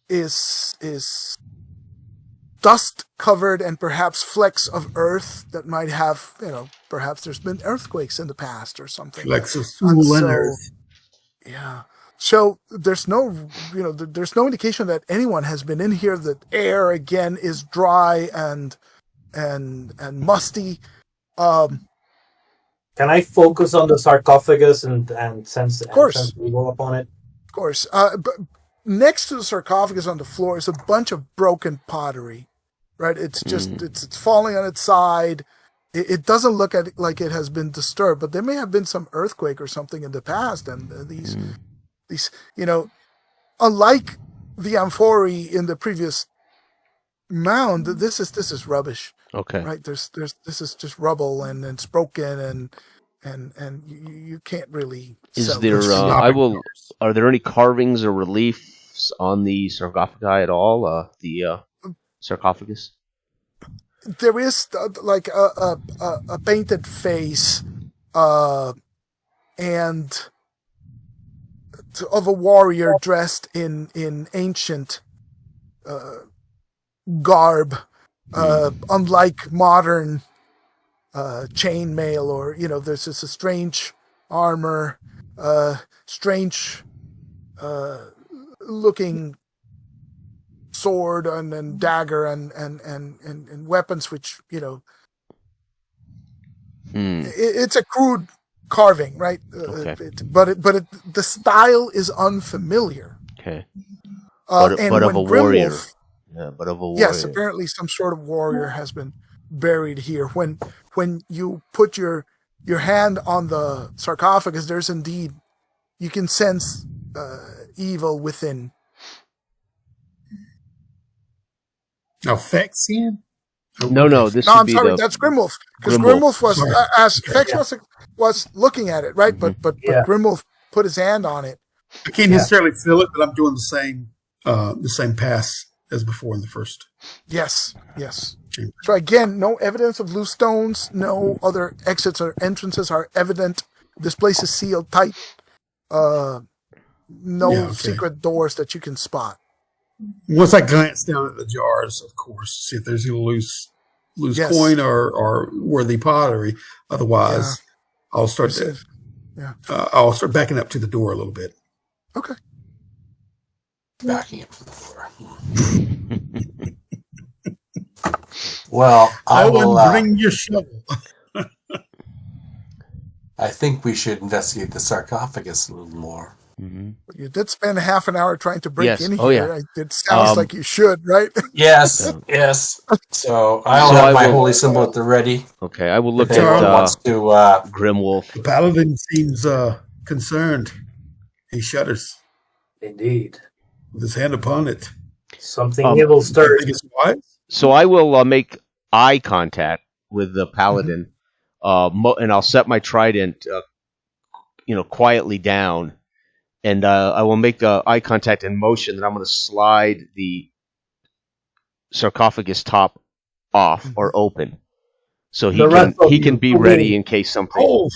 is dust covered and perhaps flecks of earth that might have, perhaps there's been earthquakes in the past or something. Like so And stool and so- earth. Yeah. So there's no, there's no indication that anyone has been in here. The air again is dry and musty. Can I focus on the sarcophagus and sense course. evil upon it? Of course. But next to the sarcophagus on the floor is a bunch of broken pottery, right? It's just, it's falling on its side. It doesn't look like it has been disturbed, but there may have been some earthquake or something in the past. And these, unlike the amphorae in the previous mound, this is rubbish, Okay. right? This is just rubble, and it's broken, and you can't really. Is sell there? this. Are there any carvings or reliefs on the sarcophagi at all? The sarcophagus. There is like a painted face, and of a warrior dressed in ancient garb, unlike modern chainmail, or there's just a strange armor, strange looking sword and dagger and weapons, which it's a crude carving, right? Okay. The style is unfamiliar. Okay. And but when of a warrior. Grimwolf, Yeah, but of a warrior. yes, apparently some sort of warrior has been buried here. When you put your hand on the sarcophagus, there's indeed, you can sense evil within. Now, Fexian? No. This No, would I'm be sorry, the that's Grimwolf. Because Grimwolf. Grimwolf was, Sorry. as Fex was looking at it, right? Mm-hmm. But Yeah. Grimwolf put his hand on it. I can't necessarily feel it, but I'm doing the same pass as before in the first. Yes. chamber. So again, no evidence of loose stones, no other exits or entrances are evident. This place is sealed tight. No secret doors that you can spot. Once I glance down at the jars, of course, see if there's a loose coin or worthy pottery. Otherwise, I'll start I'll start backing up to the door a little bit. Okay. Backing up to the door. Well, I will bring your shovel. I think we should investigate the sarcophagus a little more. Mm-hmm. You did spend half an hour trying to break in here. Oh, yeah. It sounds like you should, right? Yes. So I'll have my holy symbol at the ready. Okay, I will look If at anyone wants to. Grimwolf. The paladin seems concerned. He shudders Indeed. with his hand upon it. Something evil I stirs. think it's wise. So I will make eye contact with the paladin, and I'll set my trident, quietly down, and I will make eye contact and motion that I'm going to slide the sarcophagus top off or open, so he can be ready in case something. Oh.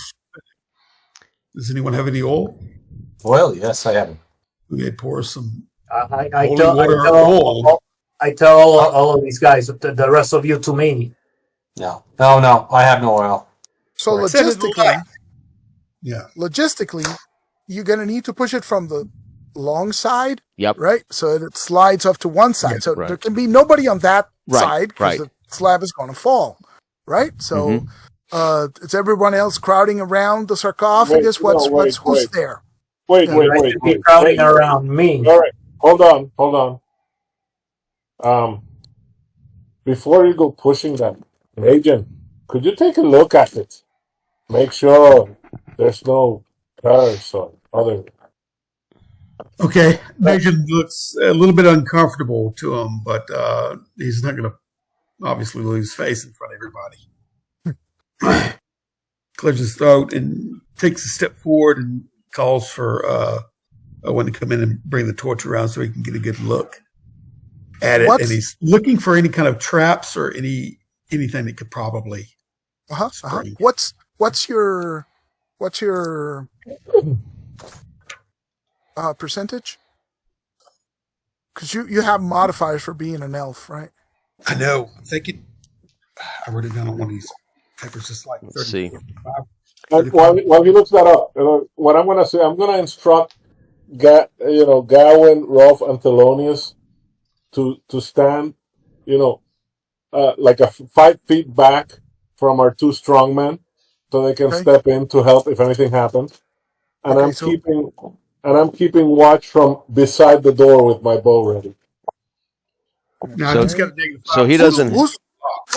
Does anyone have any oil? Well, yes, I have. We may pour some. I tell all of these guys, the rest of you to me. No, I have no oil. So Right. logistically, you're going to need to push it from the long side, Yep. right? So that it slides off to one side. Yeah, so right. there can be nobody on that side because right. the slab is going to fall, right? So it's everyone else crowding around the sarcophagus. Who's there? Wait. Be crowding around me. All right, hold on. Before you go pushing that, Agent, could you take a look at it? Make sure there's no curse or other. Okay. Megan looks a little bit uncomfortable to him, but he's not going to obviously lose face in front of everybody. Clears his throat and takes a step forward and calls for Owen to come in and bring the torch around so he can get a good look at it. And he's looking for any kind of traps or anything that could probably spring. What's your percentage? Because you have modifiers for being an elf, right? I know. I wrote it down on one of these papers. Just like 30, Let's see. 45. While he looks that up, what I'm going to say, I'm going to instruct Gawain, Rolf, and Thelonious to stand, like 5 feet back from our 2 strong men, so they can step in to help if anything happens. And I'm keeping watch from beside the door with my bow ready. Now, I just got to So he doesn't. Who's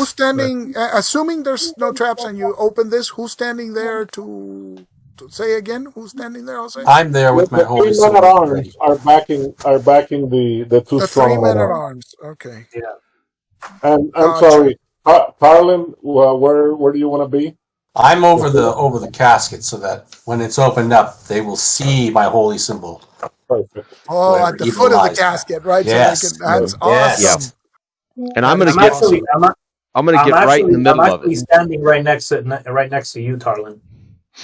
standing? Assuming there's no traps and you open this, who's standing there to say again? Who's standing there? I'll say. I'm there with my holy The 3 men symbol. at arms are backing the 2 The strong 3 men at men. arms. Okay. Yeah. And I'm sorry, Carlin, where do you want to be? I'm over the casket so that when it's opened up, they will see my holy symbol. Perfect. Oh, Whatever at the evil foot of the lies there. casket, right? Yes. So that's Yes. awesome. And I'm going to I'm get. actually, I'm going to get right in the middle I'm of actually it. standing right next to you, Tarlin.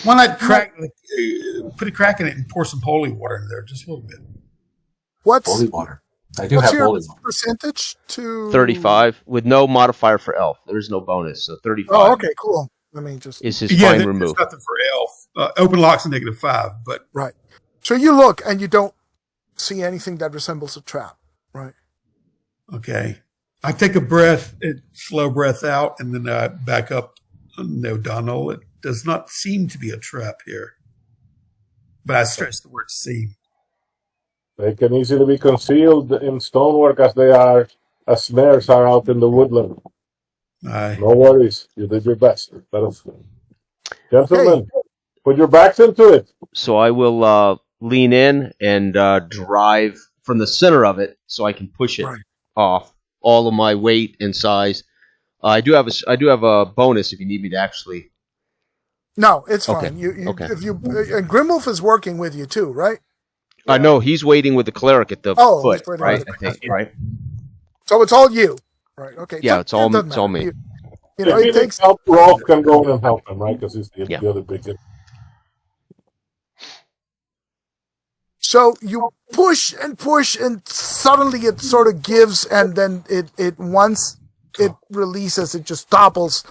Why not put a crack in it and pour some holy water in there, just a little bit. What's Holy water. I do have your holy water. percentage to 35 with no modifier for elf. There is no bonus, so 35. Oh, okay, cool. Let me just is his fine there's remove. nothing for elf. Open lock's a -5, but right. So you look and you don't see anything that resembles a trap, right? okay. I take a slow breath out, and then I back up. No, Donald, does not seem to be a trap here. But I stress the word seem. They can easily be concealed in stonework as snares are out in the woodland. Aye. No worries. You did your best. Gentlemen, put your backs into it. So I will lean in and drive from the center of it, so I can push it off all of my weight and size. I do have a bonus if you need me to actually. No, it's Okay. fine. You Okay. if you and Grimwolf is working with you too, right? No, he's waiting with the cleric at the foot, he's waiting right? with the I think, right? So it's all you, right? Okay. Yeah, So it's all doesn't me. matter. You If know, he it needs takes. help, Rolf can go in and help him, right? Because he's the other big guy. So you push, and suddenly it sort of gives, and then it once it releases, it just topples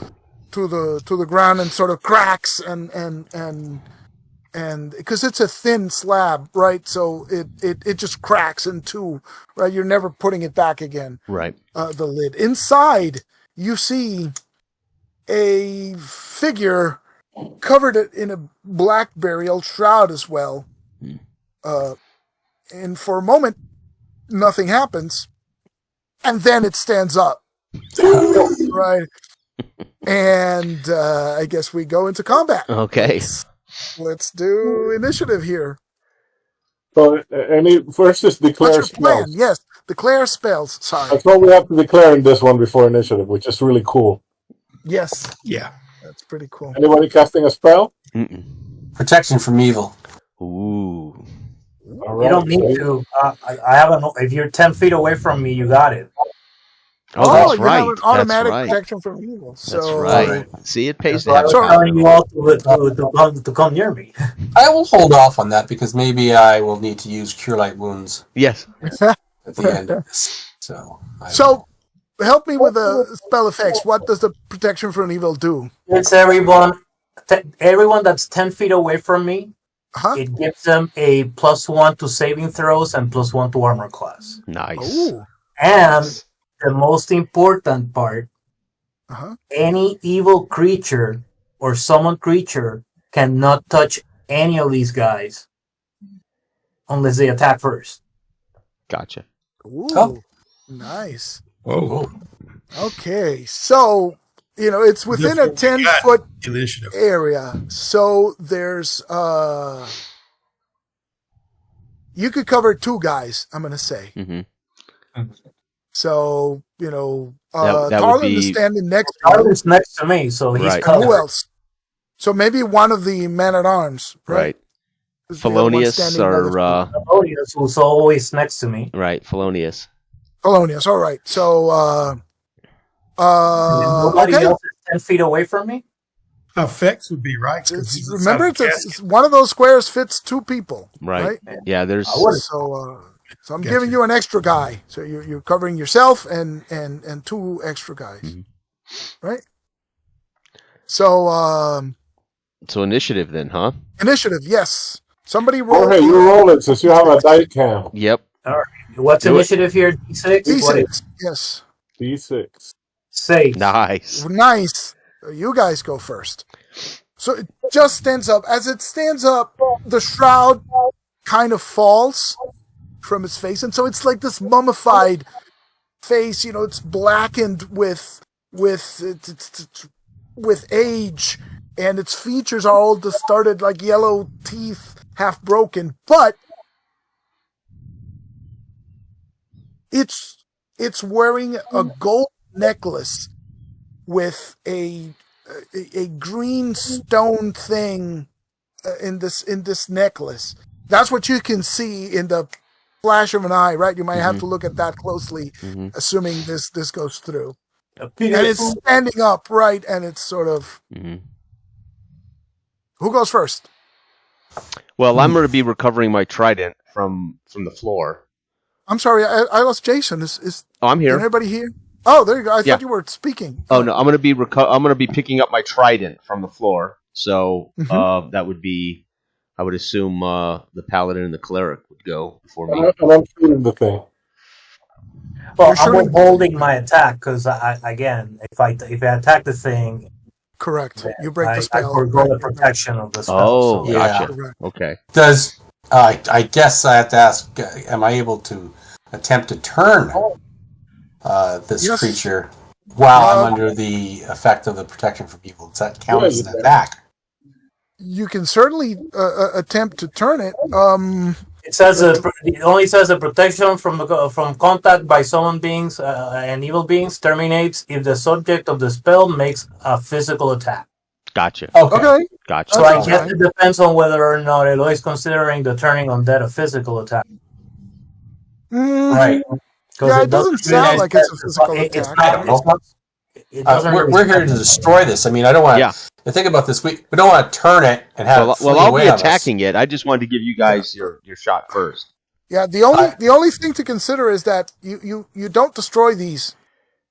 to the ground and sort of cracks and because it's a thin slab, right? So it just cracks in two, right? You're never putting it back again. Right. The lid. Inside, you see a figure covered in a black burial shroud as well. And for a moment, nothing happens, and then it stands up, right? And I guess we go into combat. Okay. Let's do initiative here. So, first is declare What's your plan? spells. Yes, declare spells. Sorry. That's what we have to declare in this one before initiative, which is really cool. Yes, Yeah. that's pretty cool. Anybody casting a spell? Mm-mm. Protection from evil. Ooh. All right. You don't need to. I have if you're 10 feet away from me, you got it. Oh, that's you right. have an automatic That's right. protection from evil. So, That's right. See, it pays to So I have was a telling you all to come near me. I will hold off on that because maybe I will need to use Cure Light Wounds Yes. at the end of this. So help me with the spell effects. What does the protection from evil do? It's everyone that's 10 feet away from me. Uh-huh. It gives them a +1 to saving throws and +1 to armor class. Nice. Ooh. And the most important part, any evil creature or summoned creature cannot touch any of these guys unless they attack first. Gotcha. Ooh. Nice. Whoa. Okay, so it's within a 10-foot Initiative. area. So there's you could cover two guys, I'm gonna say. Mm-hmm. So that would Tarlin is be- standing next to you. Tarlin's next to me, so he's Right. covered. Who else? So maybe one of the men at arms, right? Right. Is the other one Felonious standing by the- or Melodius, who's always next to me. right, Felonious. Felonious. All right. So Nobody okay. else is 10 feet away from me. Effects would be right. 'cause he's Remember, inside the it's one of those squares fits two people. Right. Yeah, there's So I'm Gotcha. giving you an extra guy. So you're covering yourself and two extra guys, right? So so initiative then, huh? initiative, yes. Somebody roll. Jorge, you roll it since you have a die cam. Yep. What's Do it. initiative here? D6? What is D6. Yes. D6. 6? Nice. Nice. You guys go first. So it just stands up. As it stands up, the shroud kind of falls from its face, and so it's like this mummified face. It's blackened with age, and its features are all distorted, like yellow teeth, half broken. But it's wearing a gold necklace with a green stone thing in this necklace. That's what you can see in the flash of an eye, right? You might have to look at that closely, assuming this goes through. And it's standing up, right? And it's sort of. Who goes first? Well, I'm going to be recovering my trident from the floor. I'm sorry, I lost Jason. Is Oh, I'm here. anybody here? Oh, there you go. I Yeah. thought you were speaking. Oh no, I'm going to be picking up my trident from the floor. So that would be, I would assume the paladin and the cleric would go before me. And I'm shooting the thing. Well, You're I'm shooting- withholding my attack because if I attack the thing, Correct. You break the I spell. forgo the protection of the spell. Oh, so- yeah. gotcha. Correct. Okay. Does I guess I have to ask? Am I able to attempt to turn this Yes. creature while I'm under the effect of the protection from evil? Does that count as an attack? You can certainly attempt to turn it. It says it only says a protection from contact by summon beings and evil beings terminates if the subject of the spell makes a physical attack. Gotcha. Okay. Gotcha. So That's I guess fine. it depends on whether or not Eloy is considering the turning undead a physical attack. Mm, Right. Yeah, it doesn't sound like it's a physical It's attack. I don't know. It doesn't We're really here to destroy this. I mean, I don't want to. Yeah. The thing about this, we don't want to turn it and have it flee I'll away be on us. attacking it. I just wanted to give you guys your shot first. Yeah, the only thing to consider is that you don't destroy these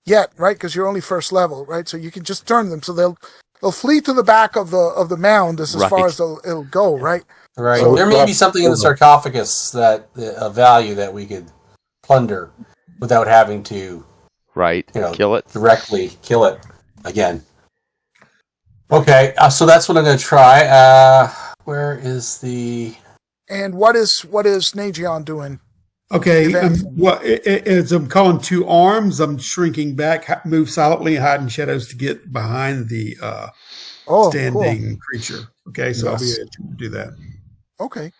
yet, right? Because you're only first level, right? So you can just turn them, so they'll flee to the back of the mound as Right. far as it'll go, right? Right. So- There may be something in the sarcophagus that a value that we could plunder without having to Right. Kill it. directly kill it again. Okay, so that's what I'm going to try. Where is the? And what is Nagion doing? Okay, If anything. as I'm calling two arms, I'm shrinking back, move silently, and hide in shadows to get behind the standing creature. Okay, so I'll be able to do that. Cool. Okay.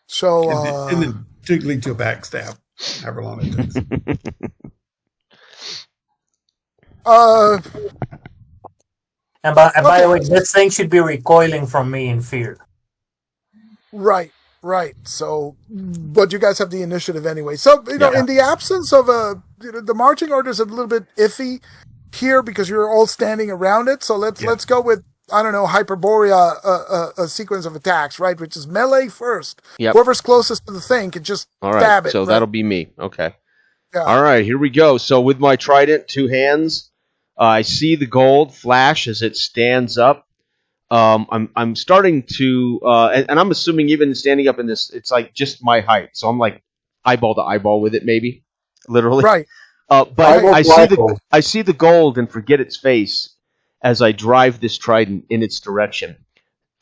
So And then to lead to a backstab, however long it takes. And by the way, this thing should be recoiling from me in fear. right. So, but you guys have the initiative anyway. So, in the absence of the marching order is a little bit iffy here because you're all standing around it. So let's go with, I don't know, Hyperborea, a sequence of attacks, right? Which is melee first. Yep. Whoever's closest to the thing can just All right. stab it. So right? that'll be me. Okay. Yeah. All right. Here we go. So with my trident, two hands, I see the gold flash as it stands up. I'm starting to, and I'm assuming even standing up in this, it's like just my height. So I'm like eyeball to eyeball with it, maybe, literally. Right. But Eyeball I see the gold and forget its face as I drive this trident in its direction.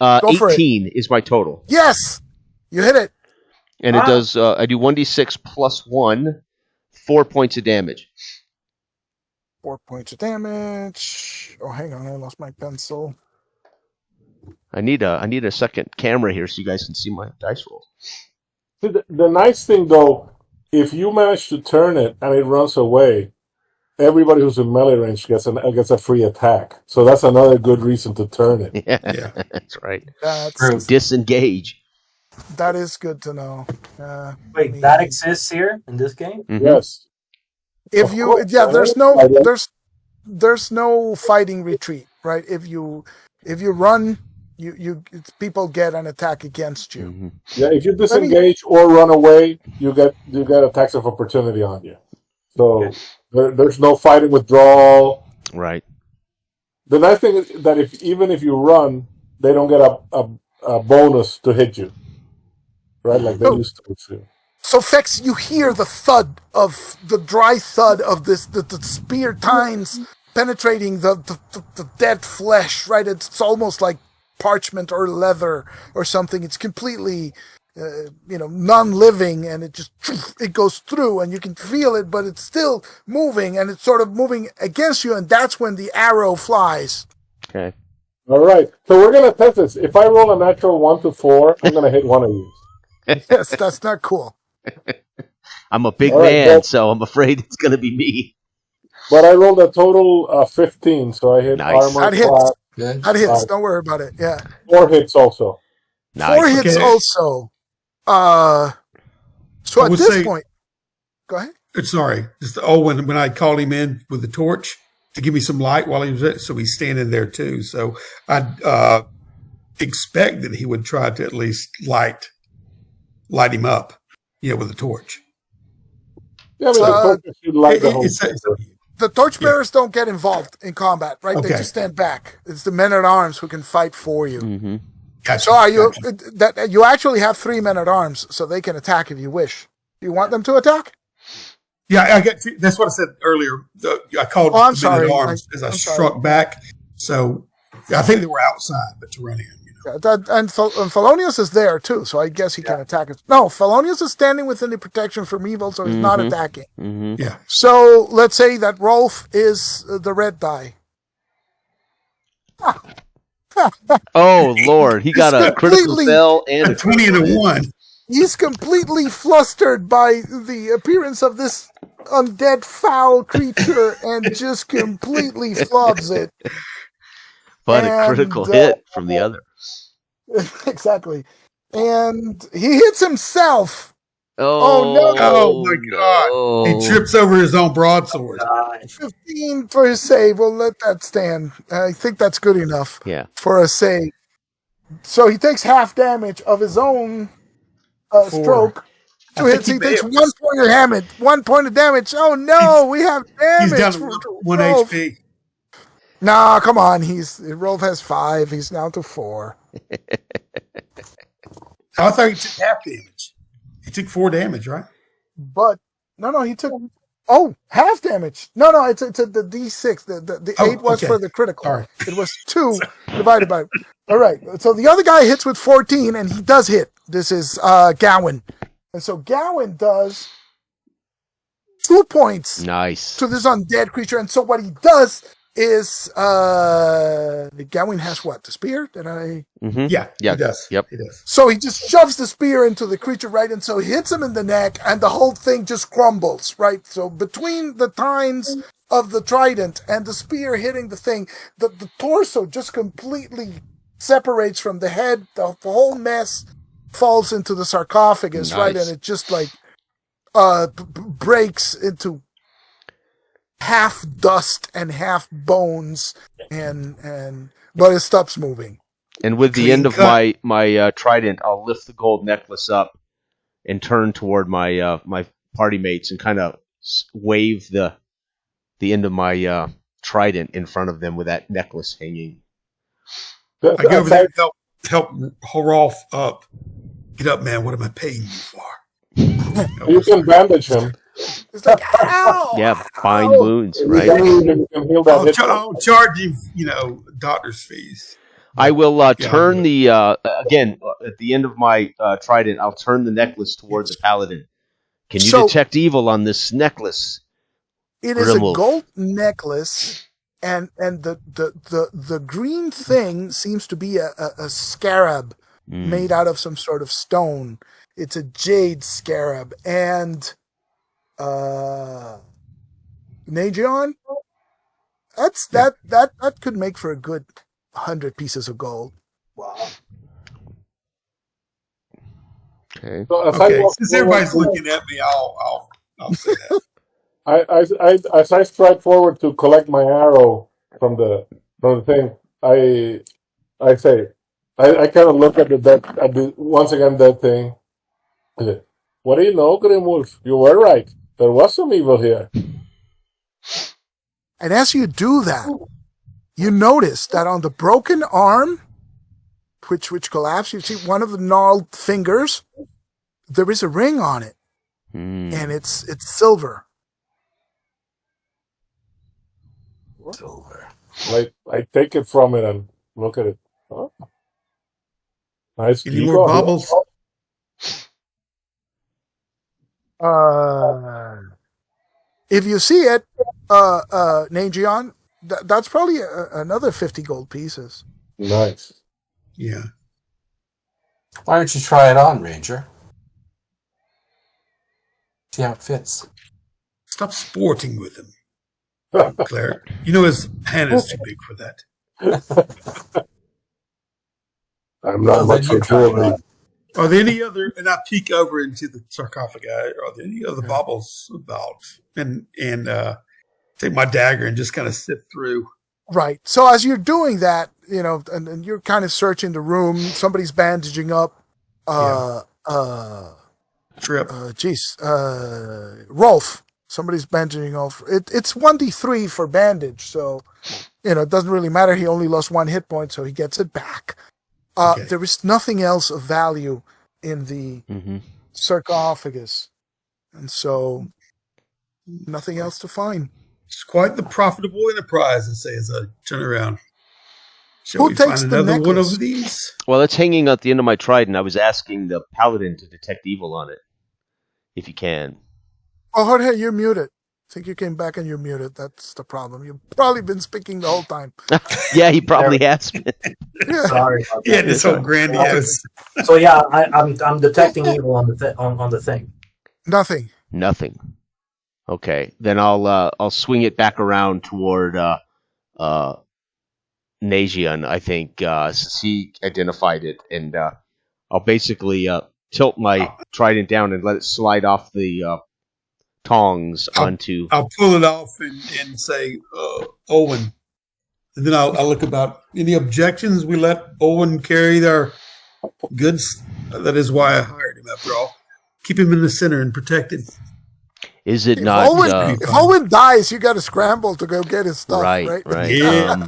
Go for it. 18 is my total, Yes, you hit it. and it does. I do 1d6 plus 1, 4 points of damage. 4 points of damage. Oh, hang on, I lost my pencil. I need a second camera here so you guys can see my dice rolls. See, the nice thing, though, if you manage to turn it and it runs away, everybody who's in melee range gets a free attack. So that's another good reason to turn it. Yeah, that's right. That's Disengage. that is good to know. Wait, that exists here in this game? Mhm. Yes. If Of you, course, there's no fighting retreat, right? If you run, you people get an attack against you. Mhm. Yeah, if you disengage or run away, you get attacks of opportunity on you. So there's no fighting withdrawal. Right. The nice thing is that even if you run, they don't get a bonus to hit you, right? Like they used to. So Fex, you hear the thud of the dry thud of this the spear tines penetrating the dead flesh, right? It's almost like parchment or leather or something. It's completely non-living, and it goes through, and you can feel it, but it's still moving, and it's sort of moving against you, and that's when the arrow flies. Okay. All right, so we're gonna test this. If I roll a natural 1 to 4, I'm gonna hit one of you. Yes, that's not cool. I'm a big All right, man, well- so I'm afraid it's going to be me. But I rolled a total 15, so I hit Nice. armor That hits. class. Good. That hits. Right. Don't worry about it. Yeah. 4 hits also. Nice. 4 hits Okay. also. So I at would this say- point, go ahead. Sorry, just when I called him in with the torch to give me some light while he was there, so he's standing there too. So I'd expect that he would try to at least light him up, with a torch. Yeah, I mean, the focus should light the whole It's- thing. The torchbearers don't get involved in combat, right? They Okay. just stand back. It's the men at arms who can fight for you. Mm-hmm. Gotcha, So are you? gotcha. You actually have 3 men at arms, so they can attack if you wish. Do you want them to attack? Yeah, that's what I said earlier. I called Oh, I'm the sorry. men at arms as I I'm sorry. struck back. So I think they were outside, but to run in. And Felonius is there too, so I guess he can attack us. No, Felonius is standing within the protection from evil, so he's not attacking. Mm-hmm. Yeah. So let's say that Rolf is the red die. Oh Lord, he got a critical fail and a 20 and a 1. He's completely flustered by the appearance of this undead foul creature and just completely flubs it. But a critical hit from the other. Exactly. And he hits himself. Oh no. Oh my God. No. He trips over his own broadsword. 15 for his save. We'll let that stand. I think that's good enough for a save. So he takes half damage of his own stroke. Two hits. He takes 1 point of damage. 1 point of damage. Oh no, we have damage. He's down to 1 HP. Nah, come on. Rolf has 5. He's down to 4. I thought he took half damage. He took 4 damage, right? But no, he took half damage. No, it's the D6. The 8 was for the critical. Sorry. It was 2 divided by. All right. So the other guy hits with 14, and he does hit. This is Gowan, and so Gowan does 2 points. Nice to this undead creature, and so what he does is Gowan has what? The spear? Did I? Mm-hmm. Yeah, he does. Yep. He does. So he just shoves the spear into the creature, right? And so he hits him in the neck, and the whole thing just crumbles, right? So between the tines of the trident and the spear hitting the thing, the torso just completely separates from the head. The whole mess falls into the sarcophagus, right? And it just like breaks into half dust and half bones, but it stops moving. And with the end of my trident, I'll lift the gold necklace up and turn toward my my party mates and kind of wave the end of my trident in front of them with that necklace hanging. I go over there and help Rolf up. Get up, man. What am I paying you for? You can bandage him. It's like, ow! Yeah, bind wounds, right? I'll charge you, doctor's fees. I will turn the again at the end of my trident. I'll turn the necklace towards the paladin. Can you detect evil on this necklace? It is a gold necklace, and the green thing seems to be a scarab made out of some sort of stone. It's a jade scarab, and Nagion, that could make for a good 100 pieces of gold. Wow. Okay. So since everybody's looking at me, I'll say that. As I stride forward to collect my arrow from the thing, I say, I kind of look at the once again that thing. What do you know, Grimwolf? You were right. There was some evil here. And as you do that, you notice that on the broken arm, which collapsed, you see one of the gnarled fingers. There is a ring on it, and it's silver. Silver. Like I take it from it and look at it. Huh? Nice. Any more bubbles? If you see it, Nagion, that's probably another 50 gold pieces. Nice. Yeah. Why don't you try it on, Ranger? See how it fits. Stop sporting with him, Claire. His hand is too big for that. I'm not much for that. Are there any other? And I peek over into the sarcophagus. Are there any other baubles about? And take my dagger and just kind of sift through. Right. So as you're doing that, and you're kind of searching the room, somebody's bandaging up. Trip. Rolf. Somebody's bandaging off. It's 1d3 for bandage, so it doesn't really matter. He only lost 1 hit point, so he gets it back. There is nothing else of value in the sarcophagus, and so nothing else to find. It's quite the profitable enterprise, I say, as I turn around. Shall Who we takes find the another one necklace? of these? Well, it's hanging at the end of my trident. I was asking the paladin to detect evil on it, if you can. Oh, Jorge, you're muted. I think you came back and you're muted. That's the problem. You've probably been speaking the whole time. Yeah, he probably has been. Sorry about Yeah, that. this whole grandiose. So yeah, I'm detecting evil on the thing. Nothing. Nothing. Okay, then I'll swing it back around toward Najian, I think, since he identified it, and I'll basically tilt my trident down and let it slide off the tongs onto. I'll pull it off and say, Owen. And then I'll look about any objections. We let Owen carry their goods. That is why I hired him, after all. Keep him in the center and protected. Is it not? If Owen dies, you got to scramble to go get his stuff, right? Right. Yeah.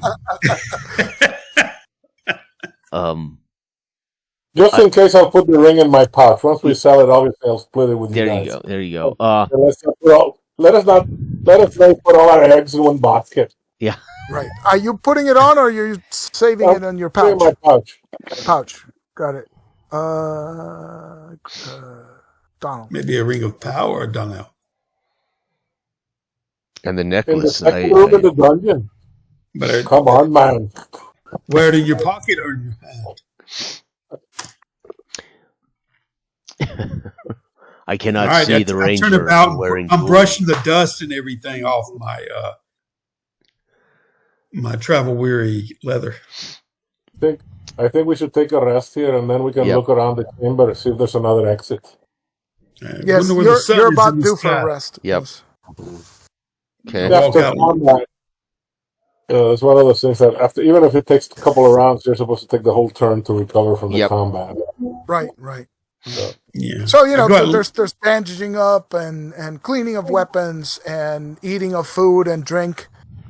Just in case, I'll put the ring in my pouch. Once we sell it, obviously I'll split it with you guys. There you go. Let us not put all our eggs in one basket. Yeah. Right. Are you putting it on, or are you saving it in your pouch? In my pouch. Pouch. Got it. Donald. Maybe a ring of power, I don't know. And the In the necklace. second room in the dungeon. But Come on, man. wear it in your pocket or in your hand. I cannot All right, see the I ranger turn about. wearing I'm jewels. brushing the dust and everything off my my travel weary leather. I think we should take a rest here, and then we can look around the chamber and see if there's another exit. Yes, Wonder where the sun you're is about in the due for sky. a rest. Yep. Yes. Okay. After combat, it's one of those things that even if it takes a couple of rounds, you're supposed to take the whole turn to recover from the combat. Right. Yeah. So, there's bandaging up and cleaning of weapons and eating of food and drink,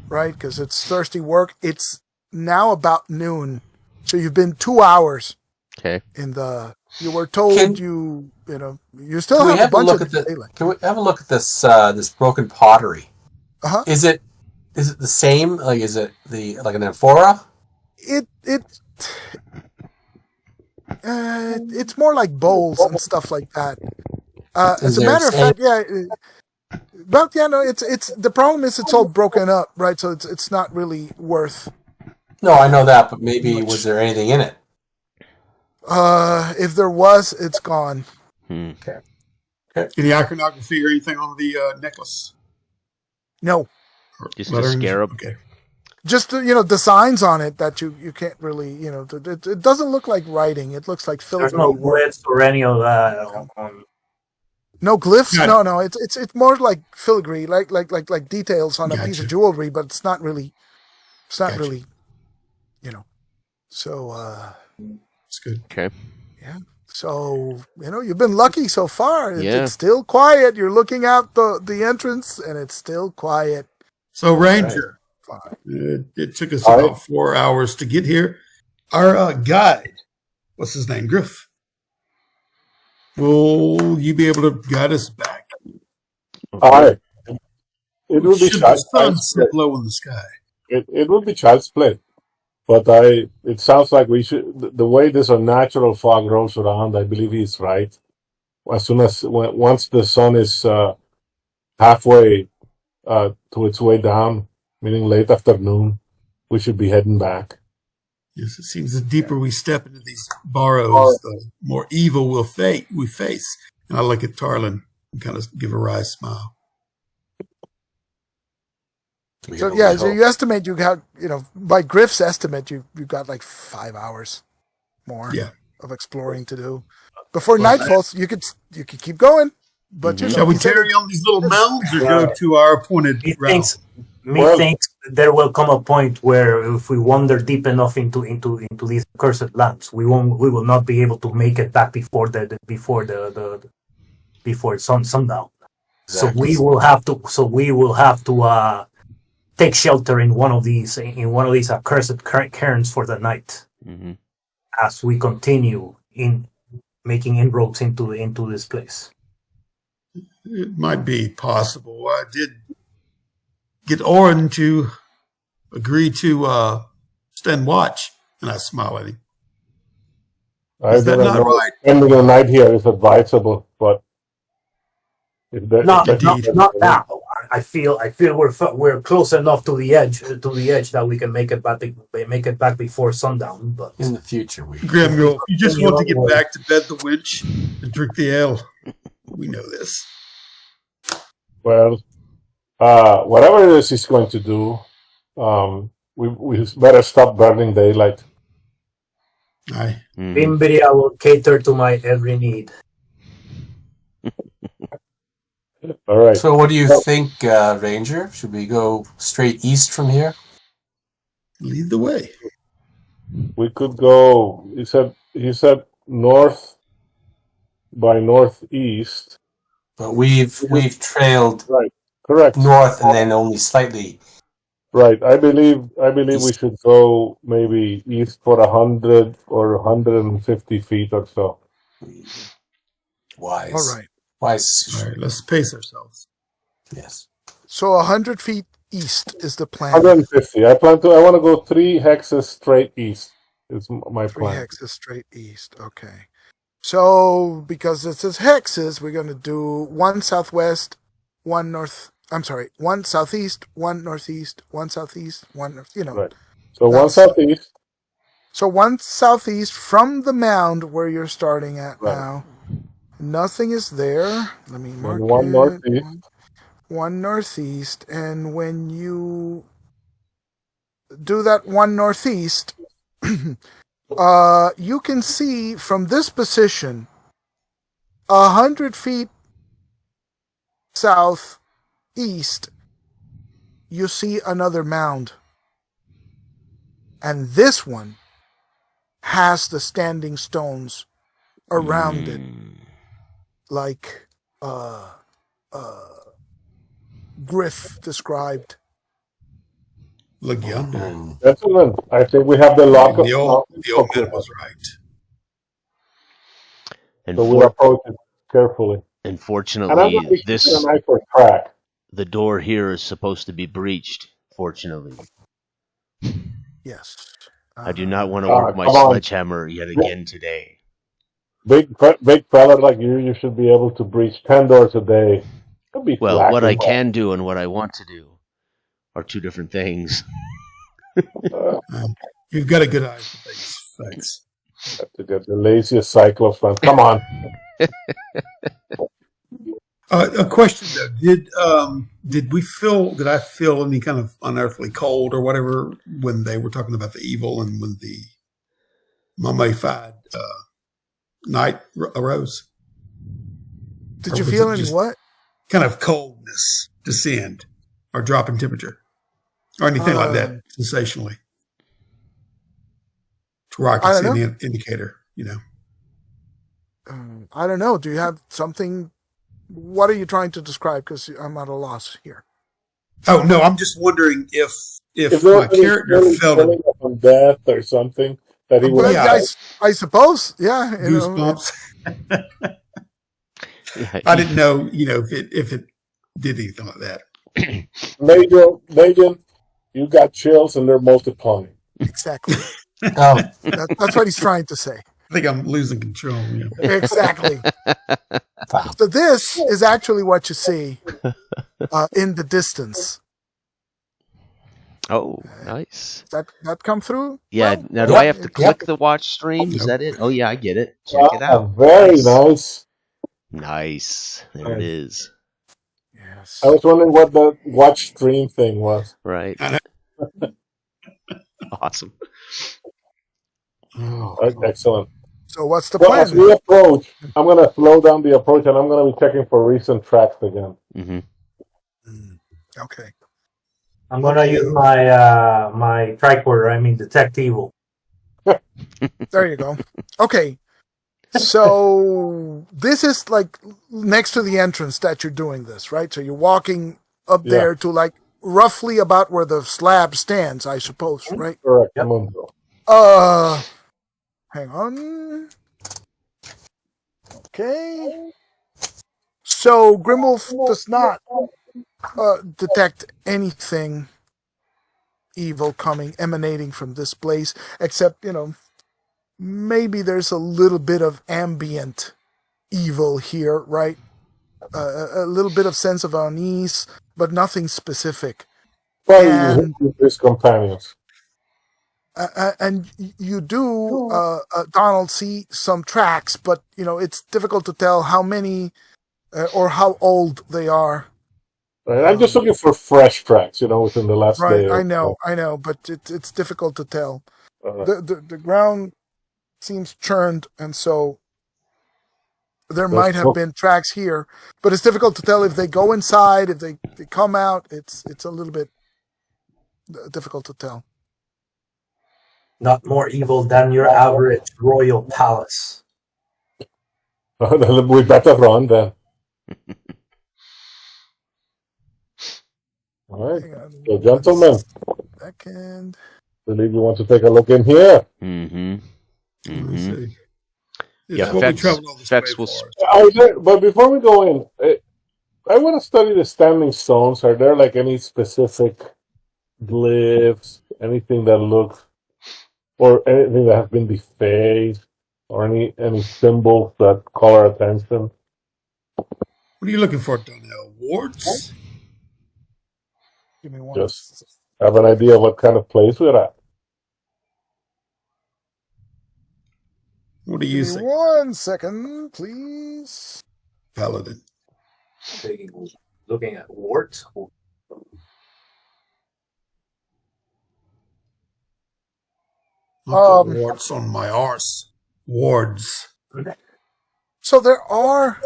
right? Because it's thirsty work. It's now about noon. So you've been 2 hours in the... You were told you still have a bunch of daylight. Can we have a look at this this broken pottery? Uh-huh. Is it the same? Like, is it like an amphora? It's more like bowls and stuff like that. As a matter of fact, it's the problem is it's all broken up, right? So it's not really worth. No, I know that, but maybe was there anything in it? If there was, it's gone. Okay. Any iconography or anything on the necklace? No. Just a scarab. Okay. Just designs on it that you can't really it doesn't look like writing. It looks like filigree. There's no glyphs or any of that. No glyphs. No. It's more like filigree, like details on a piece of jewelry, but it's not really. It's not really. So. It's good. Okay. Yeah. So you've been lucky so far. Yeah. It's still quiet. You're looking out the entrance, and it's still quiet. So, Ranger. It took us about 4 hours to get here. Our guide, what's his name? Griff. Will you be able to guide us back? All right. It will be Should the sun set low in the sky? It will be child's play. But it sounds like we should. The way this unnatural fog rolls around, I believe he's right. Once the sun is halfway to its way down, meaning late afternoon, we should be heading back. Yes, it seems the deeper we step into these barrows, the more evil we face. And I look at Tarlin and kind of give a wry smile. So you estimate you got by Griff's estimate you got like 5 hours more of exploring to do before night falls. You could keep going, but shall we tarry on these little mounds or go to our appointed route? Methinks there will come a point where if we wander deep enough into these cursed lands, we will not be able to make it back before sundown. Exactly. So we will have to take shelter in one of these accursed cairns for the night, as we continue in making inroads into this place. It might be possible. I did get Oren to agree to stand watch And I smile at him. I Is that don't not know. right? Spending the night here is advisable, but if that, Not Indeed. not now. I feel we're close enough to the edge that we can make it back before sundown. But In the future, we Graham, if you just want to get back to bed the winch and drink the ale, we know this. well, whatever it is he's going to do, we better stop burning daylight. Aye. Bimberia will cater to my every need. All right. So, what do you think, Ranger? Should we go straight east from here? Lead the way. We could go. He said north by northeast. But we've trailed Right. Correct. north and then only slightly. Right. I believe we should go maybe east for 100 or 150 feet or so. Wise. All right. Wise. All right, let's pace ourselves. Yes. So 100 feet east is the plan. 150. I want to go 3 hexes straight east. Is my 3 plan. hexes straight east. Okay. So because it says hexes, we're going to do 1 southwest, 1 north. I'm sorry, 1 southeast, 1 northeast, 1 southeast, 1 north. Right. So 1 That's- southeast. So 1 southeast from the mound where you're starting at Right. now. Nothing is there. Let me mark And 1 it. northeast. 1 northeast, and when you do that 1 northeast, you can see from this position 100 feet southeast, you see another mound, and this one has the standing stones around it, like Griff described. Look yonder. Excellent. I think we have the lock. The old man was right. And So we'll approach it carefully. And I'm unfortunately, going to keep this an eye for track. the door here is supposed to be breached. Fortunately, Yes. I do not want to work my come on. sledgehammer yet again today. Big fella like you should be able to breach 10 doors a day. Don't be Well, what I slacking. can do and what I want to do are two different things. You've got a good eye for things. Thanks. Have to get the laziest cyclops man. Come on. A question though: Did I feel any kind of unearthly cold or whatever when they were talking about the evil and when the mummified night arose? Did Or you was feel it any just what? kind of coldness descend or drop in temperature or anything like that sensationally? To where I I can don't see the indicator, I don't know. Do you have something? What are you trying to describe? Because I'm at a loss here. Oh no, I'm just wondering if If my there's any character felt a feeling of death or something that he would But Yeah. I suppose, yeah. You know, goosebumps. Yeah, I didn't know, if it did anything like that. Major, you got chills and they're multiplying. exactly. Oh, That's what he's trying to say. I think I'm losing control. Exactly. wow. So this is actually what you see in the distance. Oh, nice. That come through? Yeah. Well, Now, do yeah, I have to it- click the watch stream? Is that it? Oh, yeah, I get it. Check it out. Very nice. Nice. There it is. Yes. I was wondering what the watch stream thing was. Right. I know. Awesome. Excellent. So what's the Well, as plan? we approach, I'm going to slow down the approach and I'm going to be checking for recent tracks again. Hmm. Okay. I'm gonna use my my tricorder. I mean, detect evil. There you go. Okay. So this is like next to the entrance that you're doing this, right? So you're walking up Yeah. there to like roughly about where the slab stands, I suppose, right? Correct. Yep. Mundo. Hang on. Okay. So Grimwolf does not detect anything evil emanating from this place, except, maybe there's a little bit of ambient evil here, right? A little bit of sense of unease, but nothing specific. Probably his companions. And you do, Donald, see some tracks, but, it's difficult to tell how many or how old they are. Right. I'm just looking for fresh tracks, within the last day. Right, I know, but it's difficult to tell. Right. The ground seems churned, and so there might have been tracks here, but it's difficult to tell if they go inside, if they come out. It's a little bit difficult to tell. Not more evil than your average royal palace. We better run then. All right. So, gentlemen, Second. I believe you want to take a look in here. Yeah, Fex will. But before we go in, I want to study the standing stones. Are there any specific glyphs, anything that looks, or anything that has been defaced, or any symbols that call our attention? What are you looking for, Donnell? Wards? Give me one. Just have an idea of what kind of place we're at. What do you Give me think, 1 second, please. Paladin? Looking at warts. Look at warts on my arse. Wards. So there are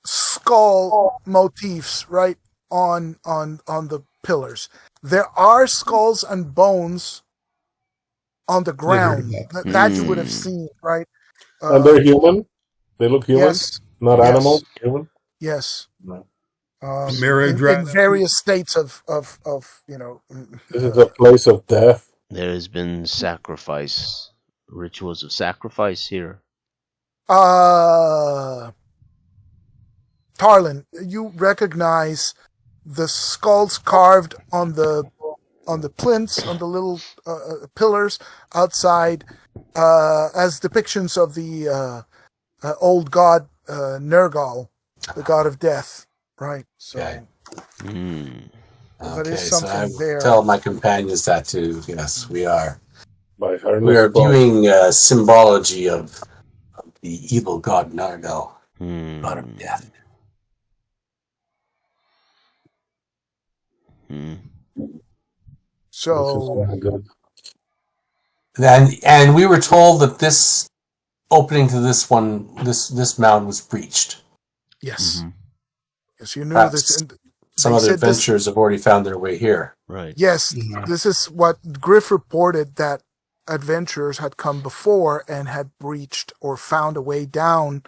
skull motifs, right, on the pillars. There are skulls and bones on the ground that you would have seen, right? And they're human? They look human? Yes. Not animals? Human? Yes. No. In various states of This is a place of death. There has been rituals of sacrifice here. Tarlin, you recognize the skulls carved on the plinths, on the little pillars outside, as depictions of the old god Nergal, the god of death. Right. So that is something so I there. tell my companions that too. Yes, we are. We are viewing symbology of the evil god Nergal, god of death. So, and we were told that this opening to this mound was breached. Yes. Mm-hmm. Yes, you knew Perhaps this. Some other adventurers have already found their way here. Right. Yes, this is what Griff reported, that adventurers had come before and had breached or found a way down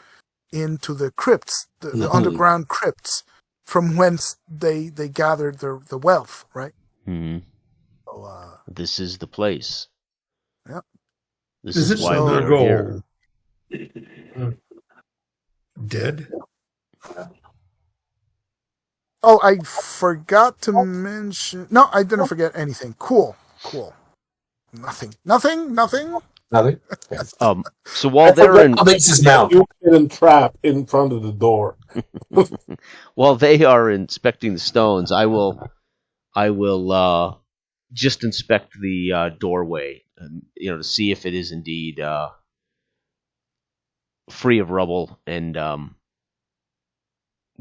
into the crypts, the underground crypts, from whence they gathered the wealth, right? Mm-hmm. So, this is the place. Yep. This is why we're here. Dead? Oh, I forgot to mention. No, I didn't forget anything. Cool. Nothing. Yeah. So while they're in, you hidden trap in front of the door. while they are inspecting the stones, I will just inspect the doorway, to see if it is indeed free of rubble, and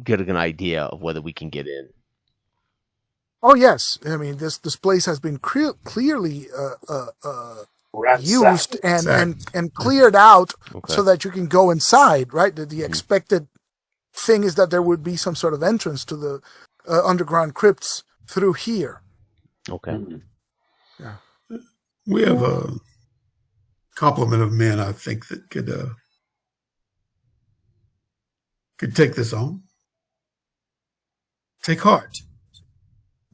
get an idea of whether we can get in. Oh yes, I mean this place has been clearly used and cleared out, so that you can go inside. Right, the expected thing is that there would be some sort of entrance to the underground crypts through here. Okay. Yeah, we have a complement of men, I think, that could take this on. Take heart.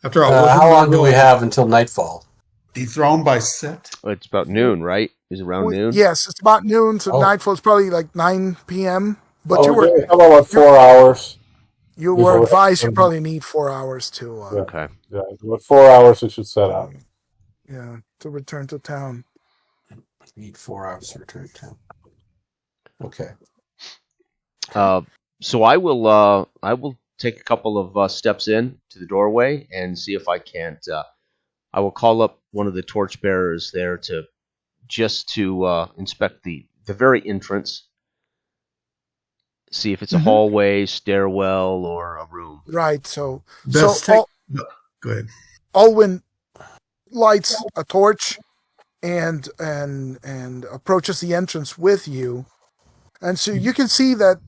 After all, how long do we have until nightfall? Dethroned by Set? It's about noon, right? Is it around noon? Yes, it's about noon, so nightfall is probably like 9 p.m. But how about 4 hours? You Before were we- advised you probably need 4 hours to Okay. Yeah, about 4 hours we should set out. to return to town. Need 4 hours to return to town. Okay. So I will take a couple of steps in to the doorway and see if I can't. I will call up one of the torchbearers there to inspect the very entrance, see if it's a hallway, stairwell, or a room. Right. So Best so go ahead. Alwyn lights a torch and approaches the entrance with you. And so you can see that,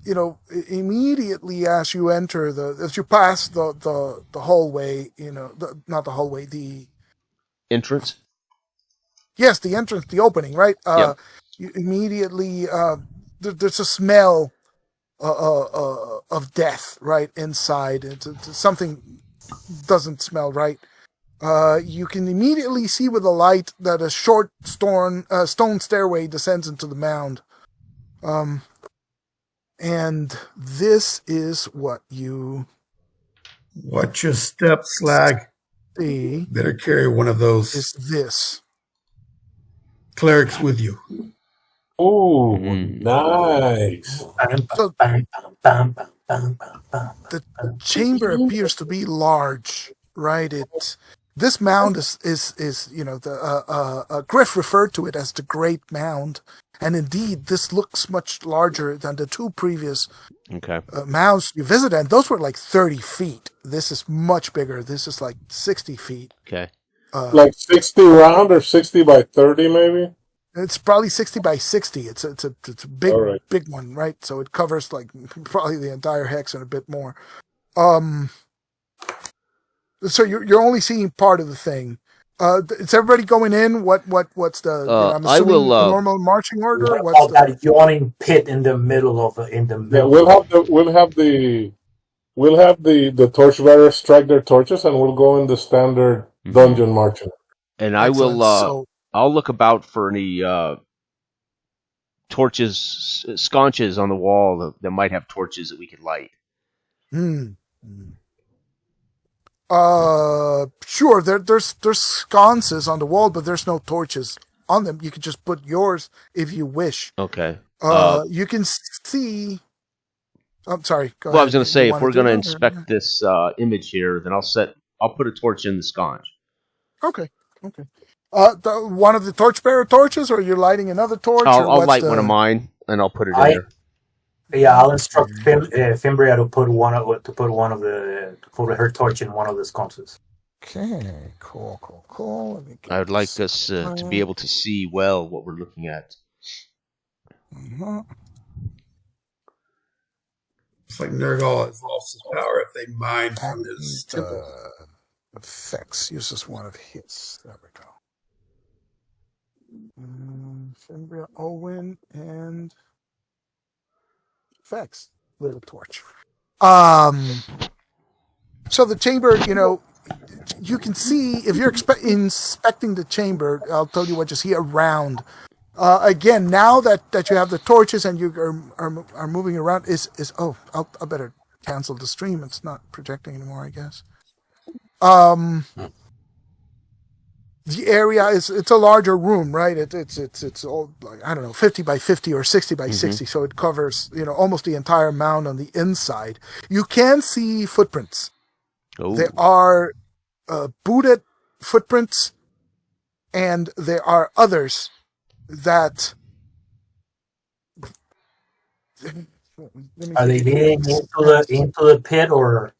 immediately as you enter as you pass the hallway, not the hallway, the Entrance? yes, the entrance, the opening, right? Yep. You immediately, there's a smell of death right inside. It's something doesn't smell right. You can immediately see with the light that a short stone stairway descends into the mound. And this is what you Watch your step, slag. see Better carry one of those is this. clerics with you. Ooh, Mm. nice. The chamber appears to be large, right? This mound is Griff referred to it as the Great Mound, and indeed this looks much larger than the two previous Okay. mounds you visited, and those were like 30 feet. This is much bigger. This is like 60 feet. Okay. Like 60 round or 60 by 30 maybe? It's probably 60 by 60. It's a big All right. big one, right? So it covers like probably the entire hex and a bit more. So you're only seeing part of the thing. Is everybody going in? What's the? I'm I assuming will, normal marching order. What's Oh, that yawning pit in the middle of the Yeah, middle. we'll have the torchbearers strike their torches and we'll go in the standard dungeon marching. And I will. Excellent. I'll look about for any torches, sconces on the wall that might have torches that we could light. Sure. There's sconces on the wall, but there's no torches on them. You can just put yours if you wish. Okay. You can see. I'm sorry. Go Well, I ahead. was going to You say, if wanted we're going to or- inspect this image here, then I'll put a torch in the sconce. Okay. One of the torchbearer torches, or you're lighting another torch? I'll or what's light the... one of mine and I'll put it in I- there. Yeah, I'll instruct Fimbria to put her torch in one of the sconces. Okay, cool. Let me get I would like this us to be able to see well what we're looking at. Mhm. It's like Nergal has lost his power if they mine from his temple. Effects uses one of his. There we go. Fimbria, Owen, and effects. Little torch. So the chamber, you can see if you're inspecting the chamber. I'll tell you what you see around. Again, now that you have the torches and you are moving around, I better cancel the stream. It's not projecting anymore, I guess. The area it's a larger room, right? It's all like, I don't know, 50 by 50 or 60 by 60, so it covers almost the entire mound on the inside. You can see footprints. Oh. There are booted footprints, and there are others that. Are they leading into the pit or?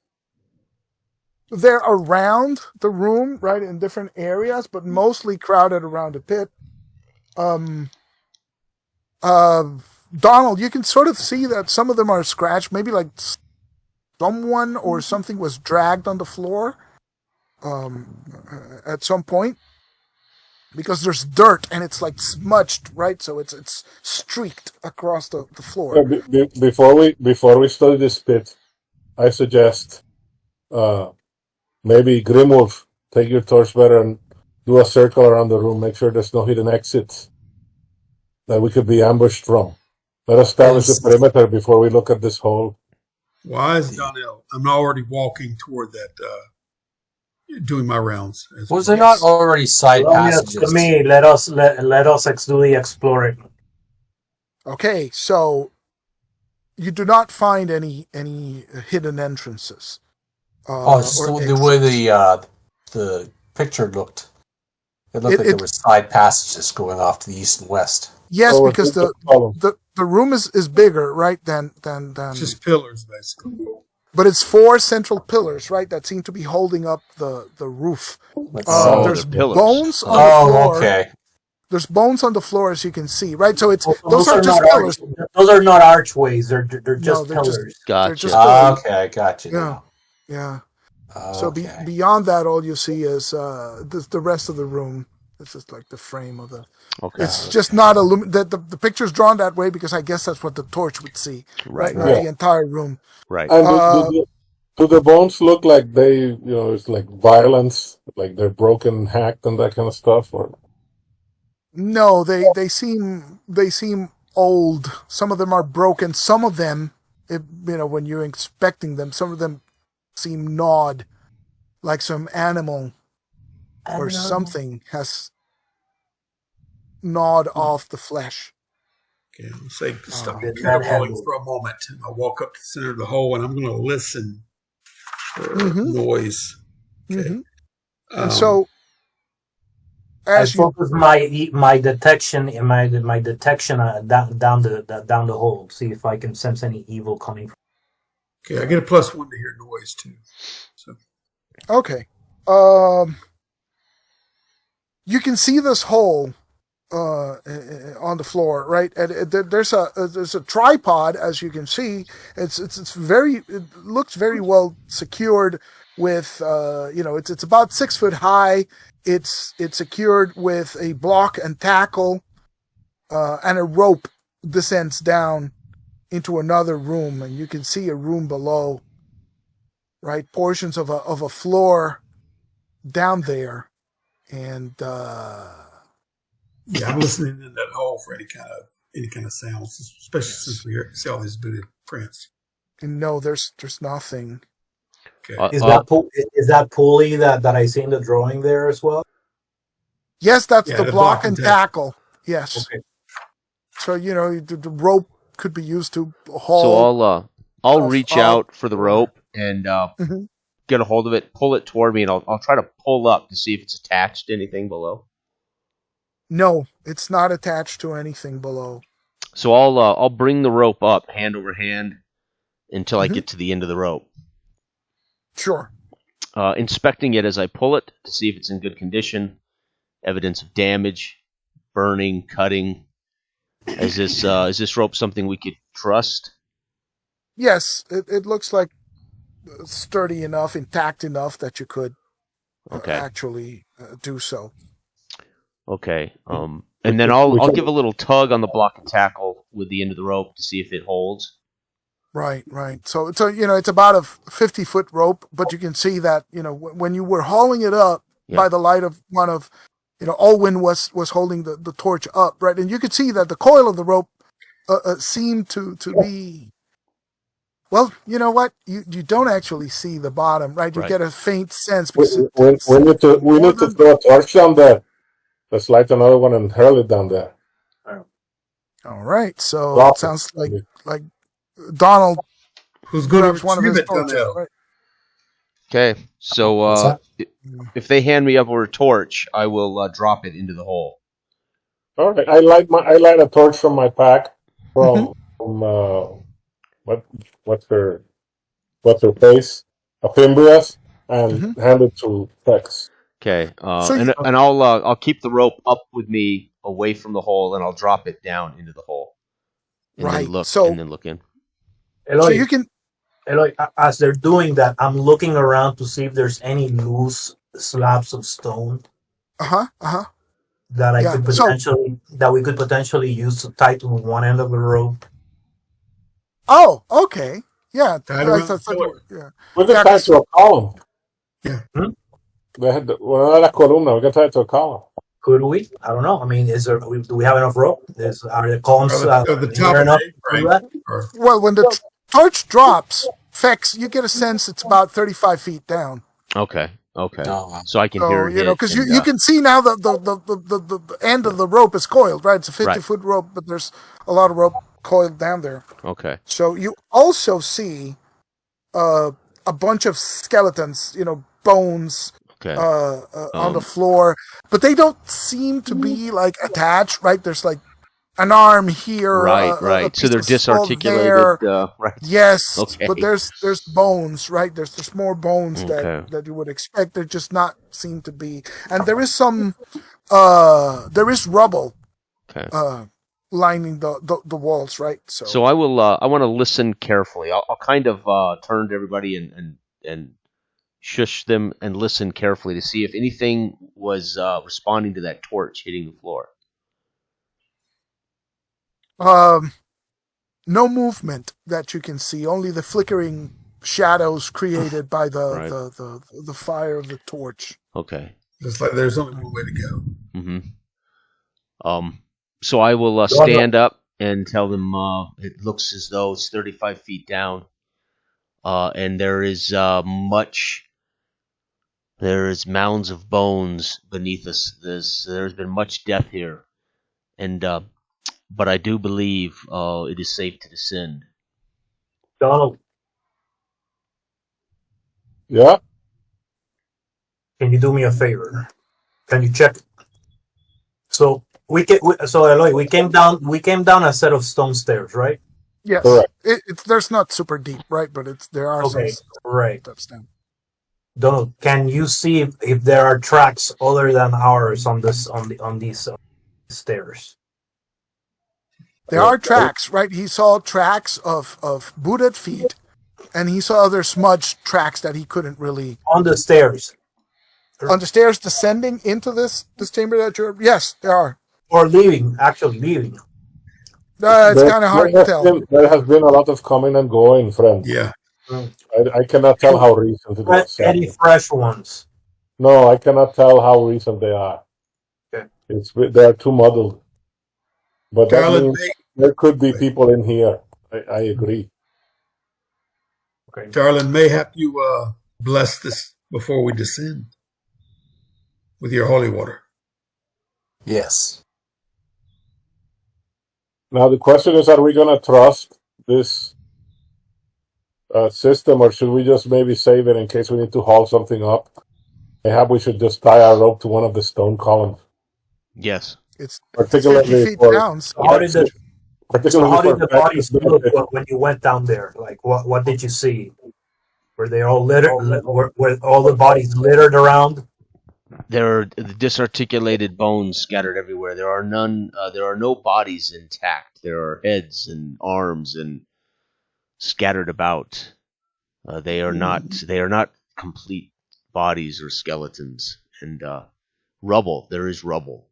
They're around the room, right, in different areas, but mostly crowded around the pit. Donald, you can sort of see that some of them are scratched. Maybe like someone or something was dragged on the floor at some point, because there's dirt and it's like smudged, right? So it's streaked across the floor. Before we study this pit, I suggest maybe Grimwolf, take your torchbearer and do a circle around the room. Make sure there's no hidden exits that we could be ambushed from. Let us establish the perimeter before we look at this hole. Why is Donnell? I'm already walking toward that, doing my rounds. Was there not already side passages? To me, let us do the exploring. Okay, so you do not find any hidden entrances. It's just the way the picture looked. It looked like there were side passages going off to the east and west. Yes, because the room is bigger, right? Than just pillars, basically. But it's 4 central pillars, right, that seem to be holding up the roof. There's bones on the floor. Okay. There's bones on the floor, as you can see, right? So those are just pillars. Those are not archways. They're just pillars. Gotcha. Okay, I got you. Yeah. So beyond that, all you see is the rest of the room. It's just like the frame of the. Okay. It's just not the picture's drawn that way because I guess that's what the torch would see. Right. Not the entire room. Right. And do the bones look like they, it's like violence, like they're broken, hacked, and that kind of stuff, or? No, they seem old. Some of them are broken. Some of them, when you're inspecting them, some of them seem gnawed, like some animal or something has gnawed off the flesh. Okay, I'll say stop caterwauling for a moment, and I'll walk up to the center of the hole, and I'm going to listen for noise. Okay. Mm-hmm. And so, I focus my detection in my detection down the hole, see if I can sense any evil coming from. Okay, I get a +1 to hear noise too. So. Okay. You can see this hole on the floor, right? And there's a tripod, as you can see. It looks very well secured with it's about 6 foot high. It's secured with a block and tackle, and a rope descends down into another room, and you can see a room below, right? Portions of a floor down there, and I'm listening in that hole for any kind of sounds, especially since we see all these booted prints. And no, there's nothing. Okay. Is that pulley that I see in the drawing there as well? Yes, that's the block and tackle. Yes. Okay. So the rope could be used to haul. So I'll reach out for the rope and get a hold of it, pull it toward me, and I'll try to pull up to see if it's attached to anything below. No, it's not attached to anything below. So I'll bring the rope up hand over hand until I get to the end of the rope. Sure. Inspecting it as I pull it to see if it's in good condition. Evidence of damage, burning, cutting. Is this rope something we could trust? Yes, it looks like sturdy enough, intact enough that you could actually do so. Okay. And then I'll give a little tug on the block and tackle with the end of the rope to see if it holds. Right. So it's about a 50-foot rope, but you can see that when you were hauling it up by the light of one of Olwyn was holding the torch up, right, and you could see that the coil of the rope seemed to be. Well, you know what? You don't actually see the bottom, right? You get a faint sense. We need to throw a torch down there. Let's light another one and hurl it down there. All right. So it sounds like Donald, who's going to one of his torches, right? Okay. So if they hand me up a torch, I will drop it into the hole. All right. I light a torch from my pack from what's her face? Afimbrias, and hand it to Tex. Okay, and I'll keep the rope up with me away from the hole, and I'll drop it down into the hole. And then look in. Eloy, so you can. Eloy, as they're doing that, I'm looking around to see if there's any loose slabs of stone. That we could potentially use to tie to one end of the rope. Oh, okay. Yeah. We can tie to a column. Yeah. They had la columna. We can tie it to a column. Could we? I don't know. I mean, do we have enough rope? Are the columns the top enough? right? Well, when the torch drops Fex, you get a sense it's about 35 feet down. Okay. Oh, wow. So I can So, hear it. you know, because and, you can see now the end of the rope is coiled, right? It's a 50-foot rope, but there's a lot of rope coiled down there. Okay. So you also see a bunch of skeletons, you know, bones Okay. on the floor, but they don't seem to be like attached, right? There's like an arm here, Right. So they're disarticulated. Right. Yes, Okay. but there's bones, right? There's more bones Okay. that you would expect. There just not seem to be, and there is some there is rubble Okay. lining the walls, right? So I will. I want to listen carefully. I'll kind of turn to everybody and shush them and listen carefully to see if anything was responding to that torch hitting the floor. No movement that you can see, only the flickering shadows created by the fire of the torch. Okay. It's like there's only one way to go. Mm-hmm. So I will stand up and tell them it looks as though it's 35 feet down, and there is mounds of bones beneath us. There's been much death here, and but I do believe it is safe to descend. Donald, Yeah. can you do me a favor? Can you check? So Eloy, we came down a set of stone stairs, right? Yes, Correct. it's there's not super deep, right? But there are Okay, some right. steps down. Donald, can you see if there are tracks other than ours on these stairs? There are tracks, right? He saw tracks of booted feet, and he saw other smudged tracks that he couldn't really On the stairs, on the stairs descending into this chamber that you're. Yes, there are. or actually leaving. It's kind of hard to tell. There has been a lot of coming and going, friend. Yeah. I cannot tell how recent it was. Any fresh ones? No, I cannot tell how recent they are. Okay. They are too muddled. But that Carolyn, means there could be people in here. I agree. Okay. Darlin, mayhap you bless this before we descend with your holy water. Yes. Now the question is, are we going to trust this system, or should we just maybe save it in case we need to haul something up? Maybe we should just tie our rope to one of the stone columns. Yes. It's 50 Particularly feet for, down. So how did the particularly for bodies look benefit. when you went down there? Like, what did you see? Were they all littered? Were all the bodies littered around? There are the disarticulated bones scattered everywhere. There are none. There are no bodies intact. There are heads and arms and scattered about. They are not. They are not complete bodies or skeletons. And rubble. There is rubble.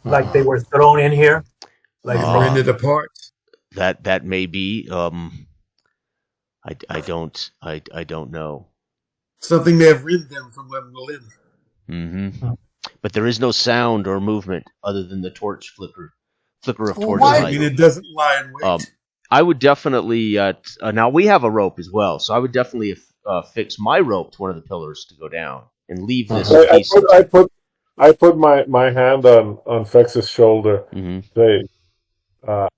Like they were thrown in here? Like Rended apart. That may be. I don't know. Something may have rid them from them within. Mm-hmm. But there is no sound or movement other than the torch flicker of Well, torch why- I mean, light. it doesn't lie in wait. I would definitely. Now we have a rope as well, so I would definitely fix my rope to one of the pillars to go down and leave this piece. I put my hand on Fex's shoulder. Mm-hmm. Say,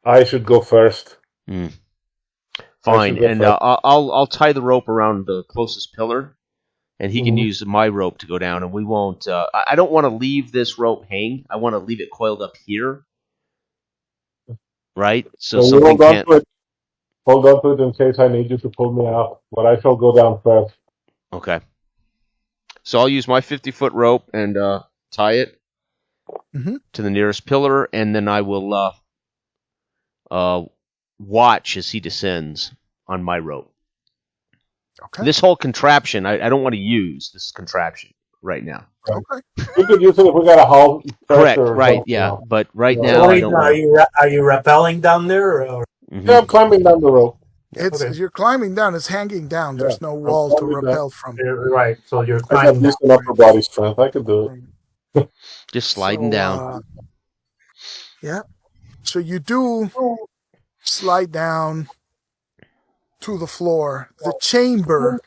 I should go first. Fine, go and first. I'll tie the rope around the closest pillar, and he can use my rope to go down. And we won't. I don't want to leave this rope hang. I want to leave it coiled up here, right? So you something can't. Hold on to it in case I need you to pull me out. But I shall go down first. Okay. So I'll use my 50-foot rope and tie it to the nearest pillar, and then I will watch as he descends on my rope. Okay. This whole contraption, I don't want to use this contraption right now. Okay. We could use it if we got a haul. Correct, pressure or right, something, yeah. you know. But right Yeah. now, I don't want Are you rappelling down there? Or? Mhm. Yeah, I'm climbing down the rope. It's Okay. you're climbing down. It's hanging down. There's no I'm wall to climbing down. rappel from. Right, so you're I got climbing down. decent upper body strength. I could do it. Just sliding So, down. Yeah. So you do slide down to the floor. The chamber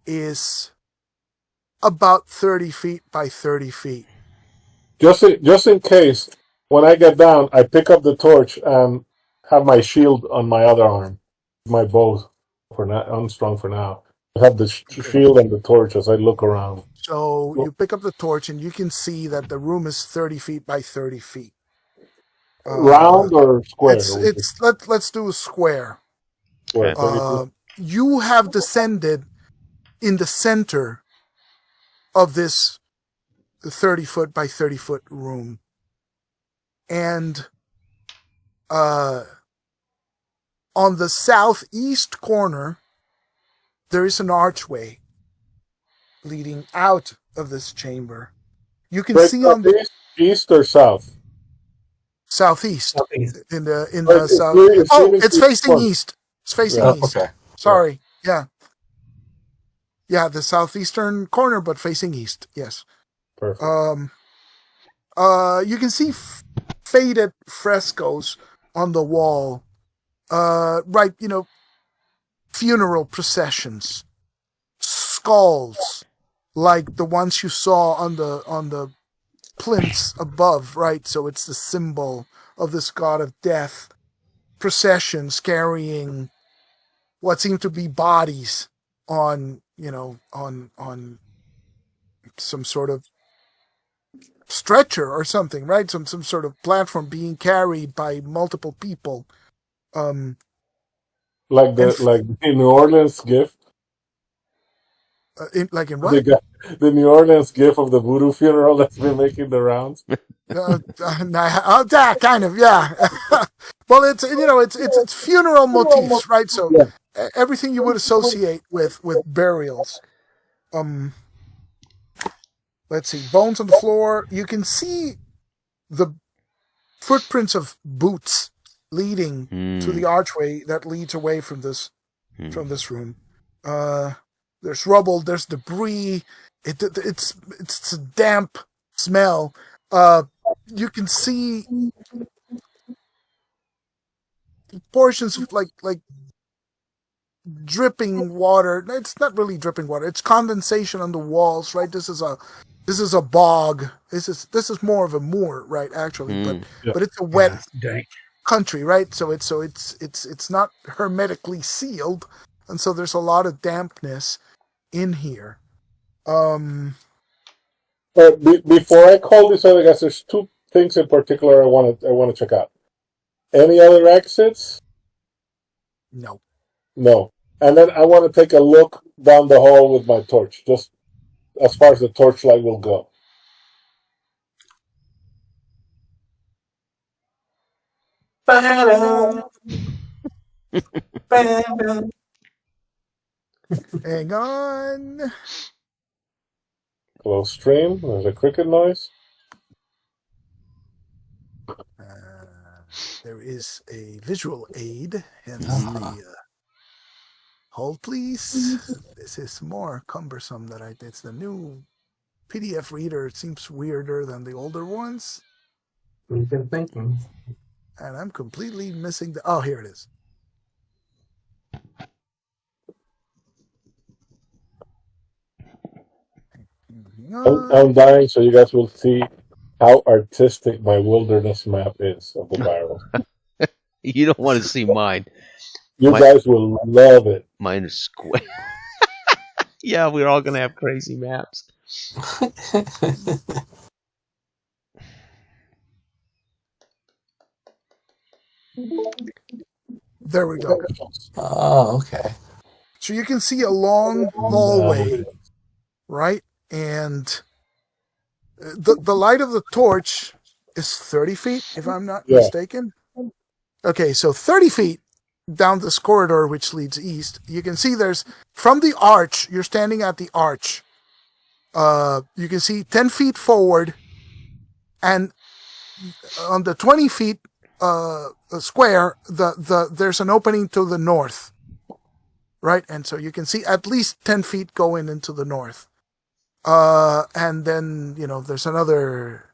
is about 30 feet by 30 feet. Just in case, when I get down, I pick up the torch and have my shield on my other arm. My bow for now, unstrung for now. I have the shield and the torch as I look around. So you pick up the torch and you can see that the room is 30 feet by 30 feet. Round or square? Let's do a square. Square. You have descended in the center of this 30-foot by 30-foot room. And on the southeast corner, there is an archway leading out of this chamber. You can see on the east or south? Southeast. Southeast. In the south. It's facing east. It's facing east. Okay. Sorry. Yeah. Yeah, the southeastern corner, but facing east. Yes. Perfect. You can see faded frescoes on the wall. Right, funeral processions, skulls, like the ones you saw on the plinths above, right? So it's the symbol of this god of death. Processions carrying what seem to be bodies on some sort of stretcher or something, right? Some sort of platform being carried by multiple people. Like the New Orleans gift. In what? The New Orleans gift of the voodoo funeral that's been making the rounds. Yeah, kind of, yeah. Well, it's funeral motifs, right? So everything you would associate with burials. Let's see, bones on the floor. You can see the footprints of boots leading to the archway that leads away from this room. There's rubble, there's debris. It's a damp smell. You can see portions of like dripping water. It's not really dripping water. It's condensation on the walls, right? This is a bog. This is more of a moor, right? Actually, but it's a wet country, right? So it's not hermetically sealed, and so there's a lot of dampness in here. Before I call these other guys, there's two things in particular I want to check out. Any other exits? No. And then I want to take a look down the hall with my torch, just as far as the torchlight will go. Hang on. Close stream. There's a cricket noise. There is a visual aid, hence the hold, please. This is more cumbersome than I did. It's the new PDF reader. It seems weirder than the older ones. We've been thinking. And I'm completely missing the... Oh, here it is. I'm dying, so you guys will see how artistic my wilderness map is of the barrel. You don't want to see mine. You guys will love it. Mine is square. Yeah, we're all going to have crazy maps. There we go. Oh, okay. So you can see a long hallway, right? And the light of the torch is 30 feet, if I'm not mistaken. Okay, so 30 feet down this corridor which leads east, you can see there's, from the arch, you're standing at the arch. You can see 10 feet forward, and on the 20 feet square, there's an opening to the north, right? And so you can see at least 10 feet going into the north. And then, there's another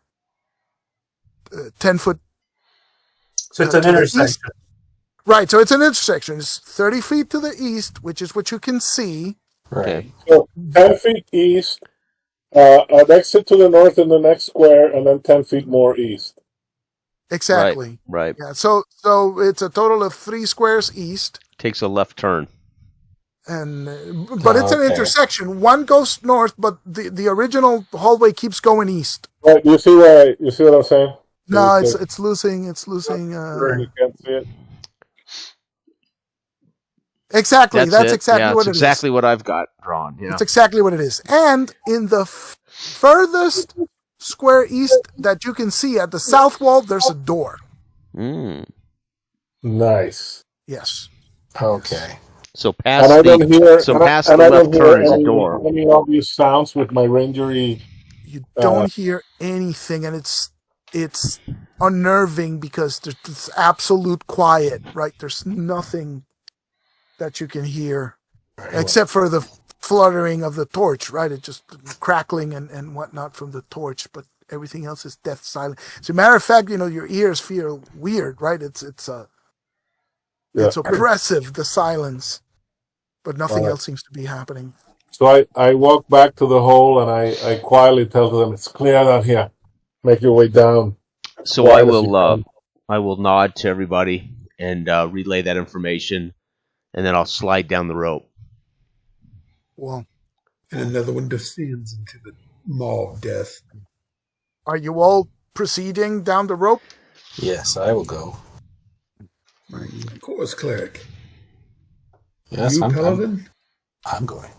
10 foot. So it's an intersection. Right, so it's an intersection. It's 30 feet to the east, which is what you can see. Right. So 10 feet east, an exit to the north in the next square, and then 10 feet more east. Exactly. Right. Yeah. So it's a total of 3 squares east, Takes a left turn. and but it's an Okay. intersection. One goes north, but the original hallway keeps going east. Right, you see what I'm saying? No, You it's losing. can't see it. Exactly. That's it. exactly yeah, what it's it exactly is. what I've got drawn. Yeah. It's exactly what it is. And in the furthest square east that you can see at the south wall, there's a door. Mm. Nice. Yes. Okay. So And past I don't hear, so and I- past and the I left don't hear turn is a any, door. any obvious sounds with my rangery. You don't hear anything, and it's unnerving because there's absolute quiet, right? There's nothing that you can hear except for the fluttering of the torch, right? It's just crackling and whatnot from the torch, but everything else is death silent. As a matter of fact, your ears feel weird, right? It's oppressive, the silence, but nothing else seems to be happening. So I walk back to the hole and I quietly tell them, it's clear down here. Make your way down. So Quiet as you can. I will nod to everybody and relay that information, and then I'll slide down the rope. Well, And another one descends into the maw of death. are you all proceeding down the rope? Yes, I will go. Right. Of course, cleric. Yes, you, I'm paladin? I'm going.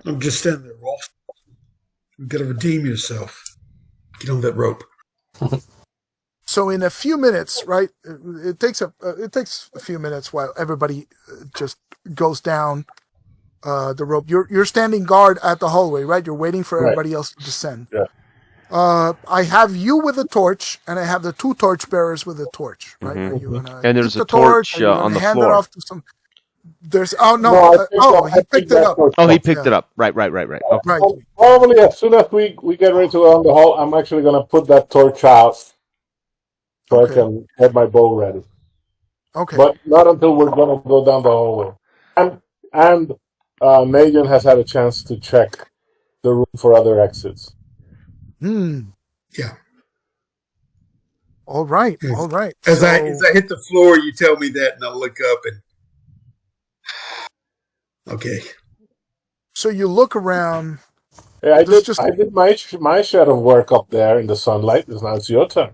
I'm just standing there, Rolf. You gotta redeem yourself. Get on that rope. So in a few minutes, right? It takes a few minutes while everybody just goes down the rope. You're standing guard at the hallway, right? You're waiting for everybody else to descend. Yeah. I have you with a torch, and I have the 2 torch bearers with a torch, right? Mhm. Are you gonna And there's keep a the torch? torch Are you gonna on the hand floor. it off to some? There's he I picked it up. Oh, he picked it up. Right. Okay. Right. Probably as soon as we get ready to go down the hall, I'm actually going to put that torch out so Okay. I can have my bow ready. Okay. But not until we're going to go down the hallway. And Megan has had a chance to check the room for other exits. Yeah. All right. Yes. All right. As So- I hit the floor, you tell me that, and I'll look up and. Okay. So you look around. Yeah, I This did. I did my share of work up there in the sunlight. Now it's your turn.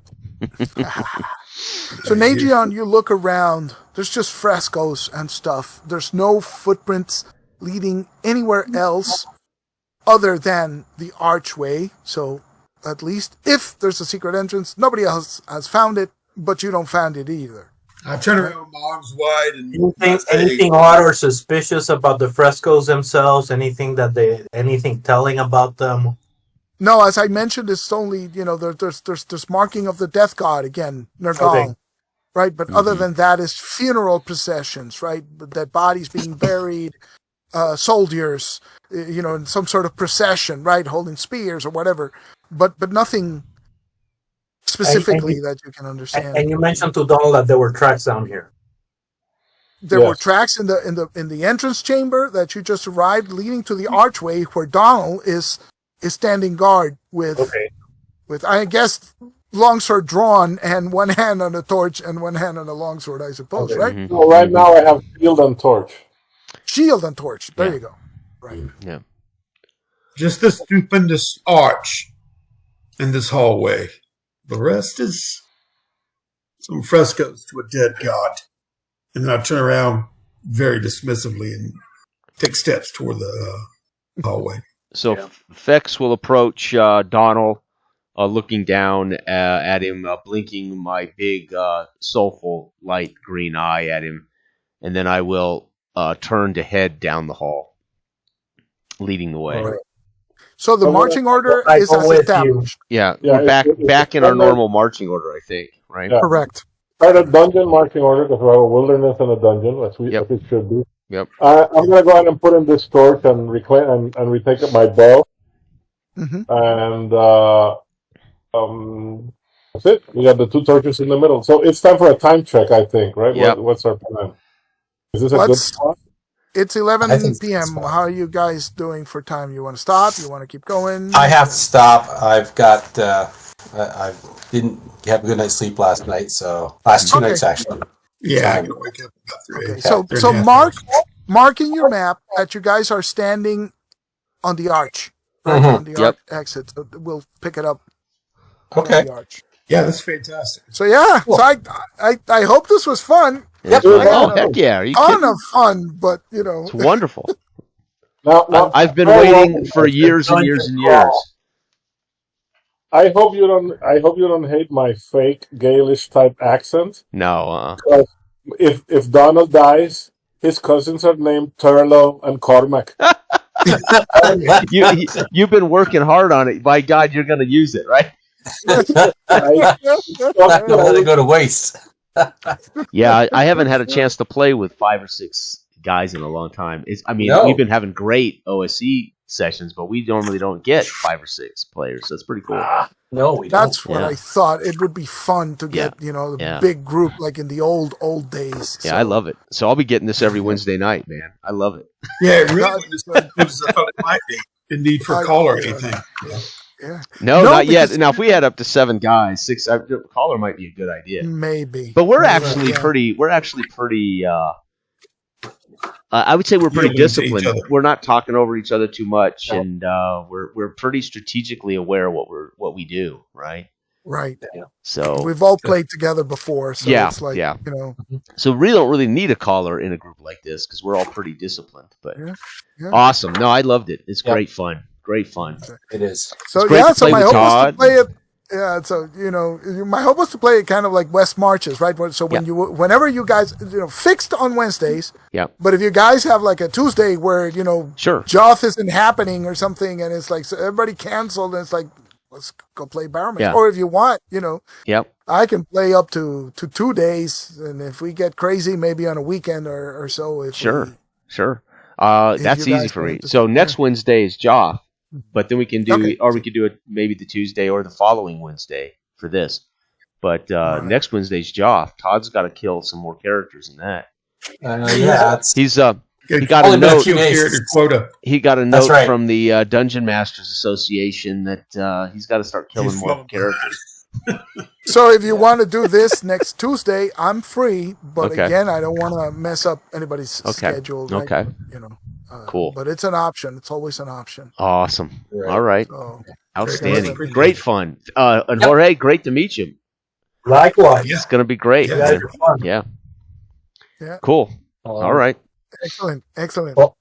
So Nagion, you look around. There's just frescoes and stuff. There's no footprints leading anywhere else other than the archway. So at least if there's a secret entrance, nobody else has found it, but you don't find it either. I turn around with my arms wide and Anything odd or suspicious about the frescoes themselves? Anything telling about them? No, as I mentioned, it's only there's marking of the death god again, Nergal, Okay. right? But other than that, is funeral processions, right? Dead bodies being buried, soldiers, in some sort of procession, right, holding spears or whatever. But nothing specifically that you can understand. And you mentioned to Donald that there were tracks down here. There were tracks in the entrance chamber that you just arrived, leading to the archway where Donald is standing guard with I guess longsword drawn and one hand on a torch and one hand on a longsword, I suppose, right? Mm-hmm. So right now I have shield and torch. Shield and torch. There you go. Right. Yeah. just this stupendous arch in this hallway. The rest is some frescoes to a dead god. And then I turn around very dismissively and take steps toward the hallway. So Fex will approach Donald, looking down at him, blinking my big soulful light green eye at him, and then I will turn to head down the hall, leading the way. All right. So the marching order I is go as with established. Yeah, Yeah, we're back in our remember- normal marching order, I think, right? Yeah. Correct. Start a dungeon marching order because we have a wilderness and a dungeon, as it should be. Yep. I'm going to go ahead and put in this torch and reclaim and retake up my bow. Mm-hmm. And That's it. We got the 2 torches in the middle. So it's time for a time check, I think, right? Yep. What's our plan? Is this a good spot? It's I 11 think it's p.m. fine. How are you guys doing for time? You want to stop? You want to keep going? I have to stop. I've got. I didn't have a good night's sleep last night, so last 2 Okay. nights actually. Yeah, I can wake up about 3. Okay, so mark in your map that you guys are standing on the arch, right? Mhm. On the Yep. arch exit. So we'll pick it up Okay. on the arch. Yeah, that's fantastic. So yeah, Cool. so I hope this was fun. Yep. Oh, heck yeah. Are you Ton kidding? of fun, but you know, It's wonderful. Now, I've been very waiting well. for years and years and years. I hope you don't hate my fake Gaelish type accent. No, If Donald dies, his cousins are named Turlo and Cormac. you've been working hard on it. By God, you're going to use it, right? I, Don't let it go to waste. Yeah, I haven't had a chance to play with 5 or 6 guys in a long time. No. We've been having great OSE sessions, but we normally don't get 5 or 6 players. So that's pretty cool. No, we that's don't. what Yeah. I thought. It would be fun to get, Yeah. the Yeah. big group like in the old days. Yeah, I love it. So I'll be getting this every Wednesday night, man. I love it. Yeah, it really wasn't as good as I thought it might be. In need for a call or anything. Yeah. Yeah, No, No, not yet. because- Now, if we had up to 7 guys, 6 caller might be a good idea. maybe. But we're Maybe, actually yeah. pretty. We're actually pretty. I would say we're pretty Yielding to each disciplined. other. We're not talking over each other too much, No. and we're pretty strategically aware of what we do, right? Right. So We've all played together before, so Yeah, it's like, yeah. So we don't really need a caller in a group like this because we're all pretty disciplined. But Yeah. awesome. No, I loved it. It's Yeah. great fun. Great fun. It is. So great to so play my with hope was to Todd. play it. Yeah, so my hope was to play it kind of like West Marches, right? So whenever you guys, fixed on Wednesdays. Yeah. But if you guys have like a Tuesday where Sure. Joth isn't happening or something, and it's like so everybody canceled, and it's like let's go play Barrowmaze. Yeah. Or if you want, Yep. I can play up to 2 days, and if we get crazy, maybe on a weekend or so. If Sure. Sure. If That's you easy guys for want me. to- So next Wednesday is Joff, but then we can do, Okay. or we could do it maybe the Tuesday or the following Wednesday for this. But Right. next Wednesday's Joff. Todd's got to kill some more characters in that. Yeah, it's He's he got Only a been a note. few days. Character quota. He got a That's note right. from the Dungeon Masters Association that he's got to start killing He's more full. characters. So if you want to do this next Tuesday, I'm free. But Okay. again, I don't want to mess up anybody's Okay. schedule. Right? Okay. Cool. But it's an option. It's always an option. Awesome. Right. All right. So Outstanding. Great. Great fun. And Jorge, great to meet you. Likewise. Yeah. It's going to be great. Yeah. You guys man. are fun. Yeah. Yeah. Cool. All right. excellent. Well,